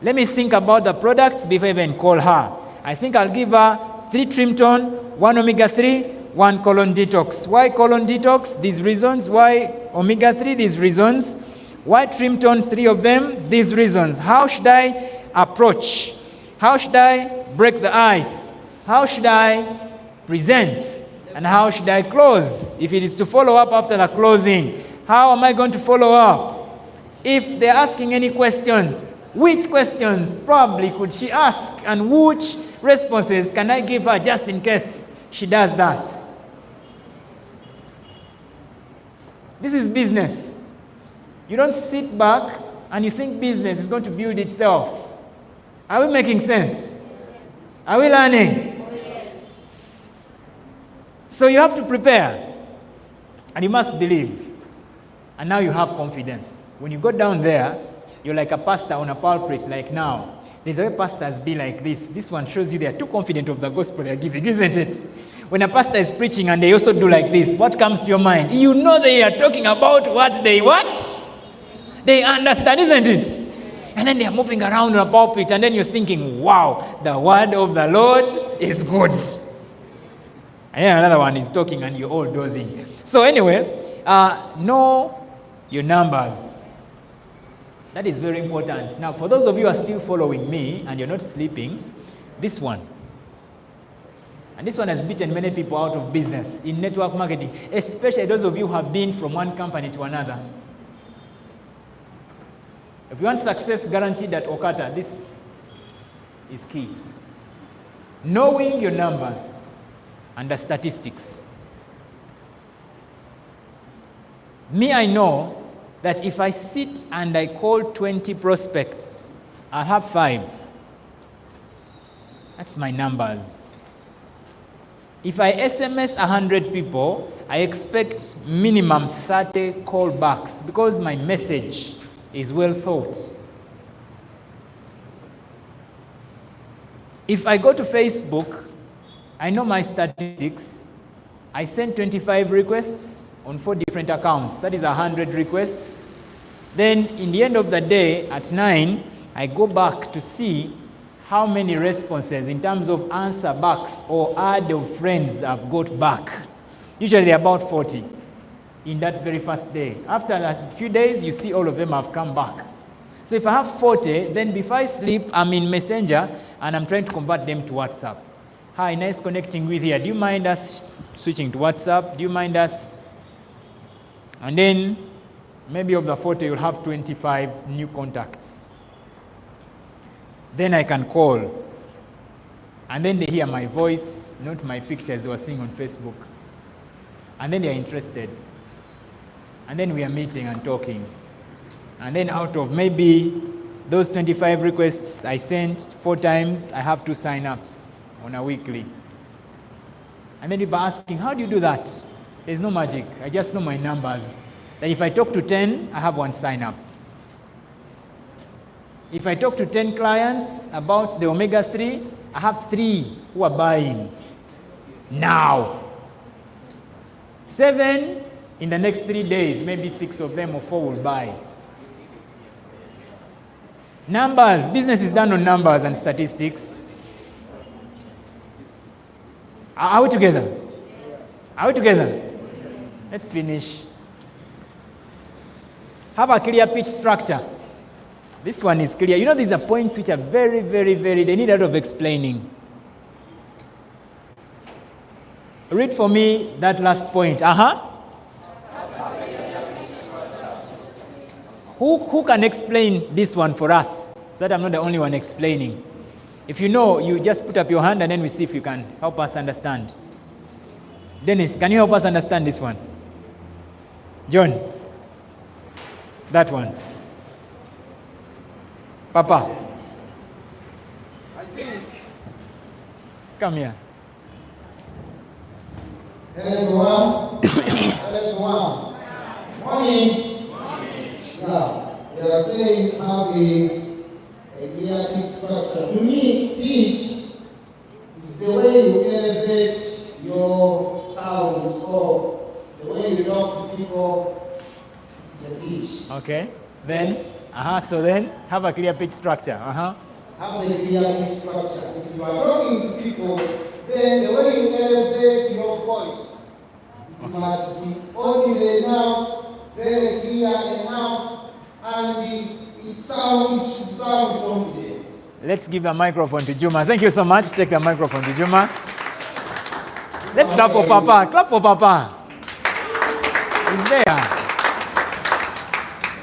Let me think about the products before I even call her. I think I'll give her 3 Trimton, 1 omega-3, 1 colon detox. Why colon detox? These reasons. Why omega-3? These reasons. Why Trimton? 3 of them. These reasons. How should I approach? How should I break the ice? How should I present? And how should I close? If it is to follow up after the closing, how am I going to follow up? If they're asking any questions, which questions probably could she ask? And which responses can I give her just in case she does that? This is business. You don't sit back and you think business is going to build itself. Are we making sense? Are we learning? So you have to prepare and you must believe. And now you have confidence. When you go down there, you're like a pastor on a pulpit like now. There's a way pastors be like this. This one shows you they are too confident of the gospel they're giving, isn't it? When a pastor is preaching and they also do like this, what comes to your mind? You know they are talking about what they what? They understand, isn't it? And then they are moving around on a pulpit and then you're thinking, wow, the word of the Lord is good. And then another one is talking and you're all dozing. So anyway, know your numbers. That is very important. Now, for those of you who are still following me and you're not sleeping, this one. And this one has beaten many people out of business in network marketing, especially those of you who have been from one company to another. If you want success guaranteed at OQATA, this is key. Knowing your numbers and the statistics. Me, I know that if I sit and I call 20 prospects, I'll have 5. That's my numbers. If I SMS 100 people, I expect minimum 30 callbacks because my message is well thought. If I go to Facebook, I know my statistics. I send 25 requests on 4 different accounts. That is 100 requests. Then in the end of the day, at 9, I go back to see how many responses in terms of answer backs or add of friends I've got back. Usually they're about 40 in that very first day. After a few days, you see all of them have come back. So if I have 40, then before I sleep, I'm in Messenger and I'm trying to convert them to WhatsApp. Hi, nice connecting with you. Do you mind us switching to WhatsApp? Do you mind us? And then maybe of the 40, you'll have 25 new contacts. Then I can call. And then they hear my voice, not my pictures they were seeing on Facebook. And then they're interested. And then we are meeting and talking. And then out of maybe those 25 requests I sent 4 times, I have 2 sign-ups on a weekly. And then people are asking, how do you do that? There's no magic. I just know my numbers. That if I talk to 10, I have 1 sign-up. If I talk to 10 clients about the omega-3, I have 3 who are buying now. 7 in the next 3 days, maybe 6 of them or 4 will buy. Numbers, business is done on numbers and statistics. Are we together? Are we together? Let's finish. Have a clear pitch structure. This one is clear. You know, these are points which are very, they need a lot of explaining. Read for me that last point. Who can explain this one for us so that I'm not the only one explaining? If you know, you just put up your hand and then we see if you can help us understand. Dennis, can you help us understand this one? John, that one. Papa. I think. Come here. Hello, everyone. Hello, everyone. Morning. Now, they are saying have a clear pitch structure. To me, pitch is the way you elevate your sounds or the way you talk to people. It's the pitch. Okay. Then, so then, have a clear pitch structure. Have a clear pitch structure. If you are talking to people, then the way you elevate your voice, it must be audible enough, very clear enough, and it should sound with confidence. Let's give a microphone to Juma. Thank you so much. Take the microphone to Juma. Let's clap for Papa. Clap for Papa. He's there.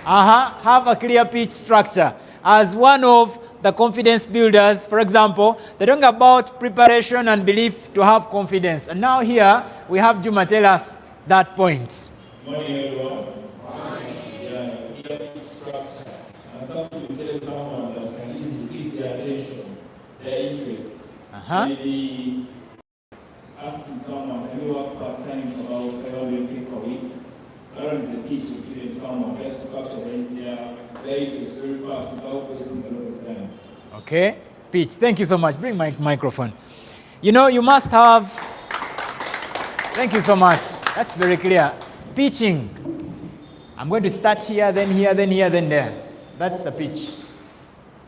Have a clear pitch structure. As one of the confidence builders, for example, they talk about preparation and belief to have confidence. And now here we have Juma tell us that point. Morning, everyone. Morning. Yeah, clear pitch structure. And something to tell someone that can easily keep their attention, their interest. Maybe asking someone, can you work part-time for about 500 people a week? That is the pitch to give someone just to capture their interest very fast without wasting a lot of time. Okay, pitch. Thank you so much. Bring my microphone. You know, you must have. Thank you so much. That's very clear. Pitching. I'm going to start here, then here, then here, then there. That's the pitch.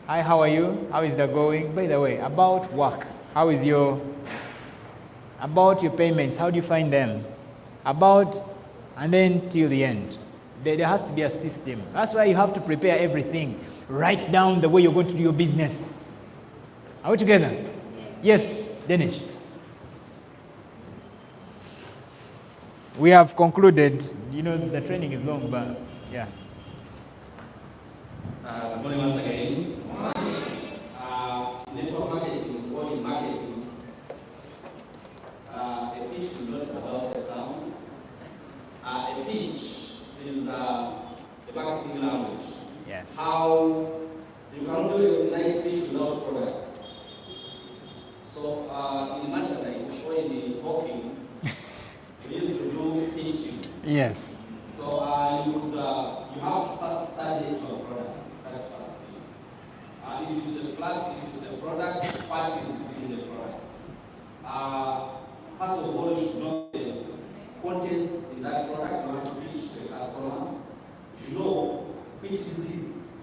Hi, how are you? How is that going? By the way, about work. How is your About your payments, how do you find them? And then till the end. There has to be a system. That's why you have to prepare everything. Write down the way you're going to do your business. Are we together? Yes, Danish. We have concluded. You know, the training is long, but yeah. Good morning once again. Good morning. Network marketing or in marketing, a pitch is not about a sound. A pitch is a marketing language. Yes. How you can do a nice pitch without products. So in merchandise or in talking, we used to do pitching. Yes. So you have to first study your product. That's first thing. If it's a flask, if it's a product, what is in the product? First of all, you should know the contents in that product you want to pitch to the customer. You should know which disease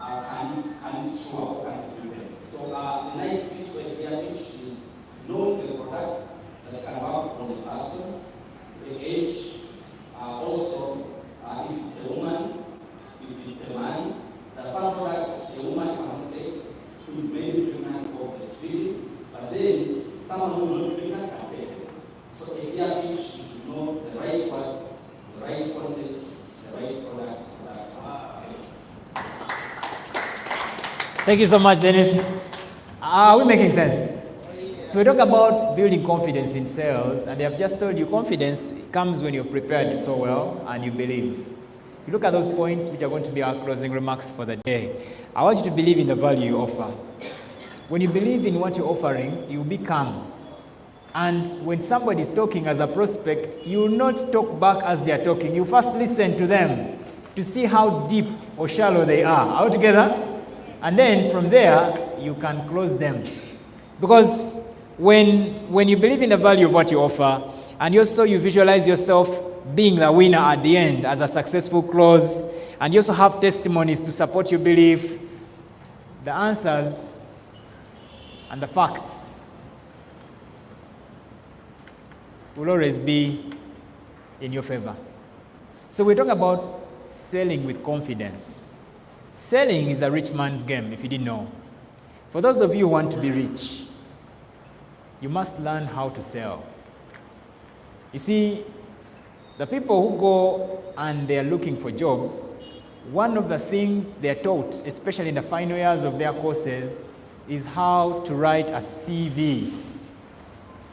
can it show up, can it prevent. So the nice pitch or a clear pitch is knowing the products that can work on the person, the age, also if it's a woman, if it's a man. There are some products a woman cannot take who is maybe pregnant or breastfeeding, but then someone who is not pregnant can take it. So a clear pitch, you should know the right words, the right contents, the right products for that person. Thank you so much, Dennis. Are we making sense? So we talk about building confidence in sales, and they have just told you confidence comes when you're prepared so well and you believe. If you look at those points, which are going to be our closing remarks for the day, I want you to believe in the value you offer. When you believe in what you're offering, you be calm. And when somebody is talking as a prospect, you will not talk back as they are talking. You first listen to them to see how deep or shallow they are. Are we together? And then from there, you can close them. Because when you believe in the value of what you offer, and also you visualize yourself being the winner at the end as a successful close, and you also have testimonies to support your belief, the answers and the facts will always be in your favor. So we talk about selling with confidence. Selling is a rich man's game, if you didn't know. For those of you who want to be rich, you must learn how to sell. You see, the people who go and they're looking for jobs, one of the things they're taught, especially in the final years of their courses, is how to write a CV.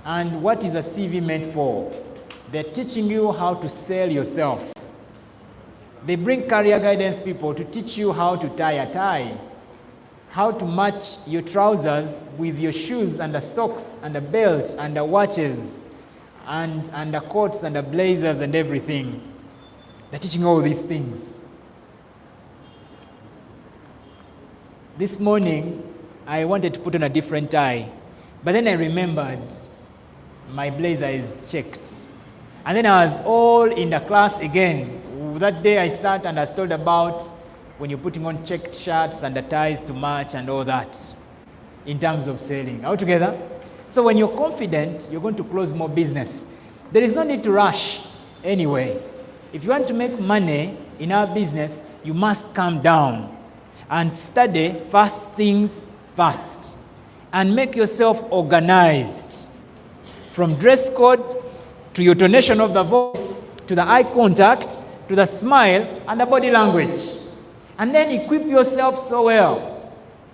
And what is a CV meant for? They're teaching you how to sell yourself. They bring career guidance people to teach you how to tie a tie, how to match your trousers with your shoes and the socks and the belt and the watches and the coats and the blazers and everything. They're teaching all these things. This morning, I wanted to put on a different tie, but then I remembered my blazer is checked. And then I was all in the class again. That day I sat and I was told about when you're putting on checked shirts and the ties to match and all that in terms of selling. Are we together? So when you're confident, you're going to close more business. There is no need to rush anyway. If you want to make money in our business, you must calm down and study first things first and make yourself organized. From dress code to your tonation of the voice, to the eye contact, to the smile and the body language. And then equip yourself so well.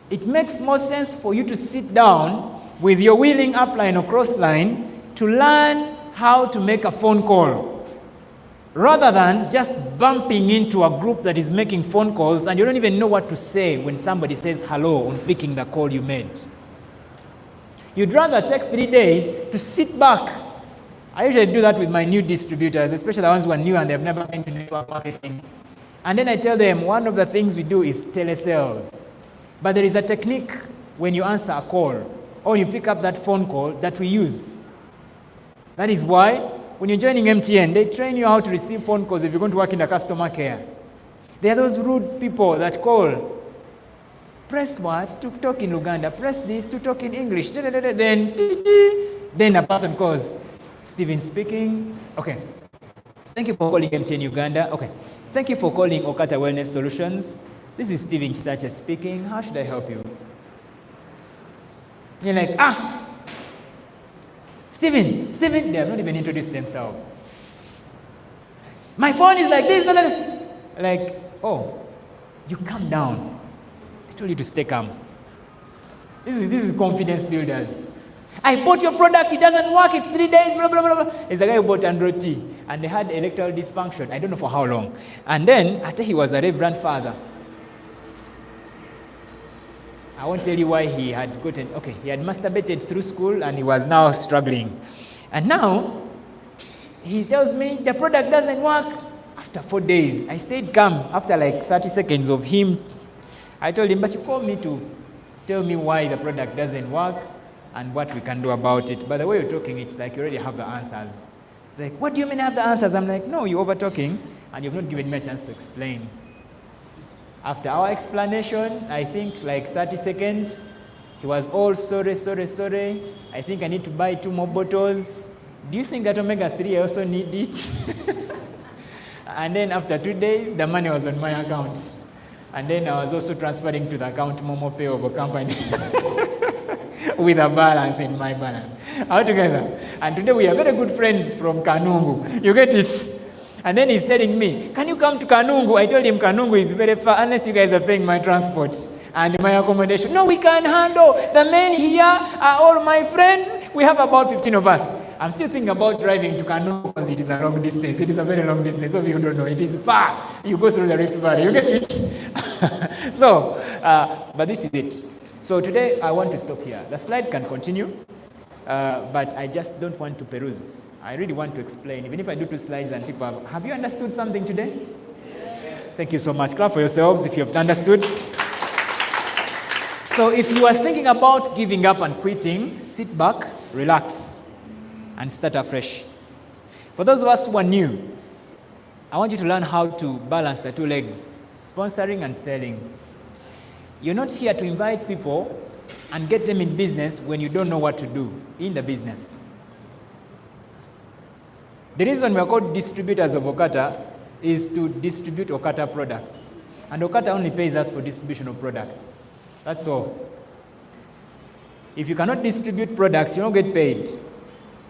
It makes more sense for you to sit down with your wheeling upline or crossline to learn how to make a phone call, rather than just bumping into a group that is making phone calls and you don't even know what to say when somebody says hello on picking the call you made. You'd rather take 3 days to sit back. I usually do that with my new distributors, especially the ones who are new and they've never been to network marketing. And then I tell them one of the things we do is telesales. But there is a technique when you answer a call or you pick up that phone call that we use. That is why when you're joining MTN, they train you how to receive phone calls if you're going to work in the customer care. There are those rude people that call. Press what? To talk in Uganda. Press this to talk in English. Then Then a person calls, Stephen speaking. Okay. Thank you for calling MTN Uganda. Okay. Thank you for calling OQATA Wellness Solutions. This is Stephen Chisache speaking. How should I help you? You're like, Stephen, they have not even introduced themselves. My phone is like this. Like, oh, you calm down. I told you to stay calm. This is confidence builders. I bought your product, it doesn't work, it's 3 days, blah, blah, blah, blah. It's a guy who bought Android T, and they had erectile dysfunction. I don't know for how long. And then, after he was a reverend father, I won't tell you why he had gotten, he had masturbated through school and he was now struggling. And now, he tells me the product doesn't work. After 4 days, I stayed calm. After like 30 seconds of him, I told him, but you called me to tell me why the product doesn't work and what we can do about it. But the way you're talking, it's like you already have the answers. It's like, what do you mean I have the answers? I'm like, no, you're over talking and you've not given me a chance to explain. After our explanation, I think like 30 seconds, he was all sorry. I think I need to buy 2 more bottles. Do you think that omega-3 I also need it? And then after 2 days, the money was on my account. And then I was also transferring to the account Momo Pay of a company with a balance in my balance. All together. And today we are very good friends from Kanungu. You get it? And then he's telling me, can you come to Kanungu? I told him Kanungu is very far unless you guys are paying my transport and my accommodation. No, we can handle. The men here are all my friends. We have about 15 of us. I'm still thinking about driving to Kanungu because it is a long distance. It is a very long distance. So if you don't know, it is far. You go through the Rift Valley. You get it? So, but this is it. So today I want to stop here. The slide can continue, but I just don't want to peruse. I really want to explain. Even if I do 2 slides and people have you understood something today? Yes. Thank you so much. Clap for yourselves if you have understood. So if you are thinking about giving up and quitting, sit back, relax, and start afresh. For those of us who are new, I want you to learn how to balance the 2 legs, sponsoring and selling. You're not here to invite people and get them in business when you don't know what to do in the business. The reason we are called distributors of OQATA is to distribute OQATA products. And OQATA only pays us for distribution of products. That's all. If you cannot distribute products, you don't get paid.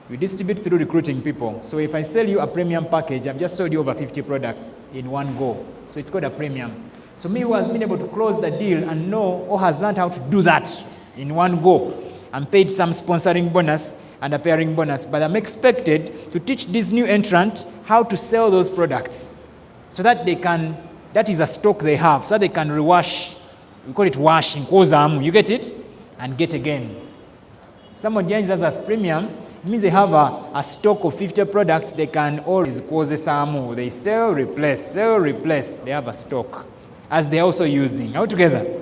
You distribute through recruiting people. So if I sell you a premium package, I've just sold you over 50 products in one go. So it's called a premium. So me who has been able to close the deal and know or has learned how to do that in one go, I'm paid some sponsoring bonus and a pairing bonus, but I'm expected to teach this new entrant how to sell those products so that they can, that is a stock they have, so they can rewash. We call it washing, you get it? And get again. Someone joins us as premium, it means they have a stock of 50 products they can always cause samu. They sell, replace, they have a stock as they're also using. All together.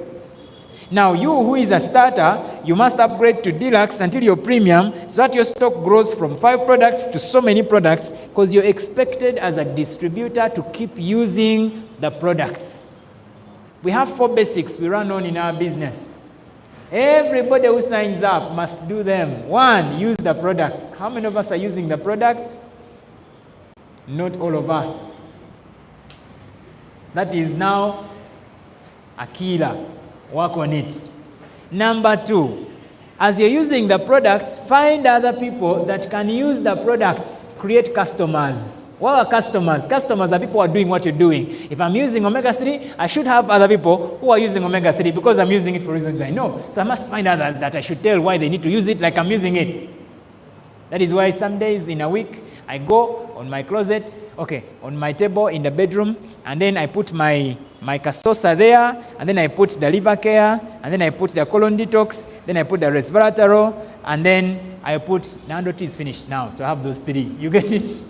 Now, you who is a starter, you must upgrade to deluxe until you're premium so that your stock grows from 5 products to so many products because you're expected as a distributor to keep using the products. We have 4 basics we run on in our business. Everybody who signs up must do them. 1, use the products. How many of us are using the products? Not all of us. That is now a killer. Work on it. Number 2, as you're using the products, find other people that can use the products. Create customers. What are customers? Customers are people who are doing what you're doing. If I'm using omega-3, I should have other people who are using omega-3 because I'm using it for reasons I know. So I must find others that I should tell why they need to use it like I'm using it. That is why some days in a week, I go on my closet, on my table in the bedroom, and then I put my Casosa there, and then I put the liver care, and then I put the colon detox, then I put the resveratrol, and then I put, the Android T is finished now, so I have those 3. You get it?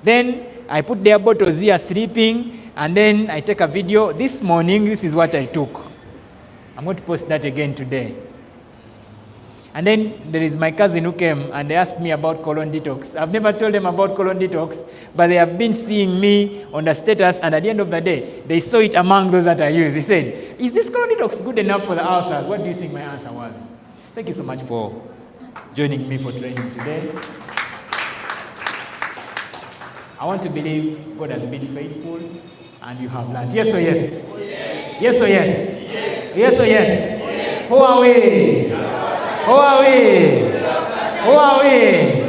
Then I put their bottles here sleeping, and then I take a video. This morning, this is what I took. I'm going to post that again today. And then there is my cousin who came and they asked me about colon detox. I've never told them about colon detox, but they have been seeing me on the status, and at the end of the day, they saw it among those that I use. They said, is this colon detox good enough for the ulcers? What do you think my answer was? Thank you so much for joining me for training today. I want to believe God has been faithful and you have learned. Yes or yes? Yes or yes? Yes or yes? Who are we? Who are we? Who are we?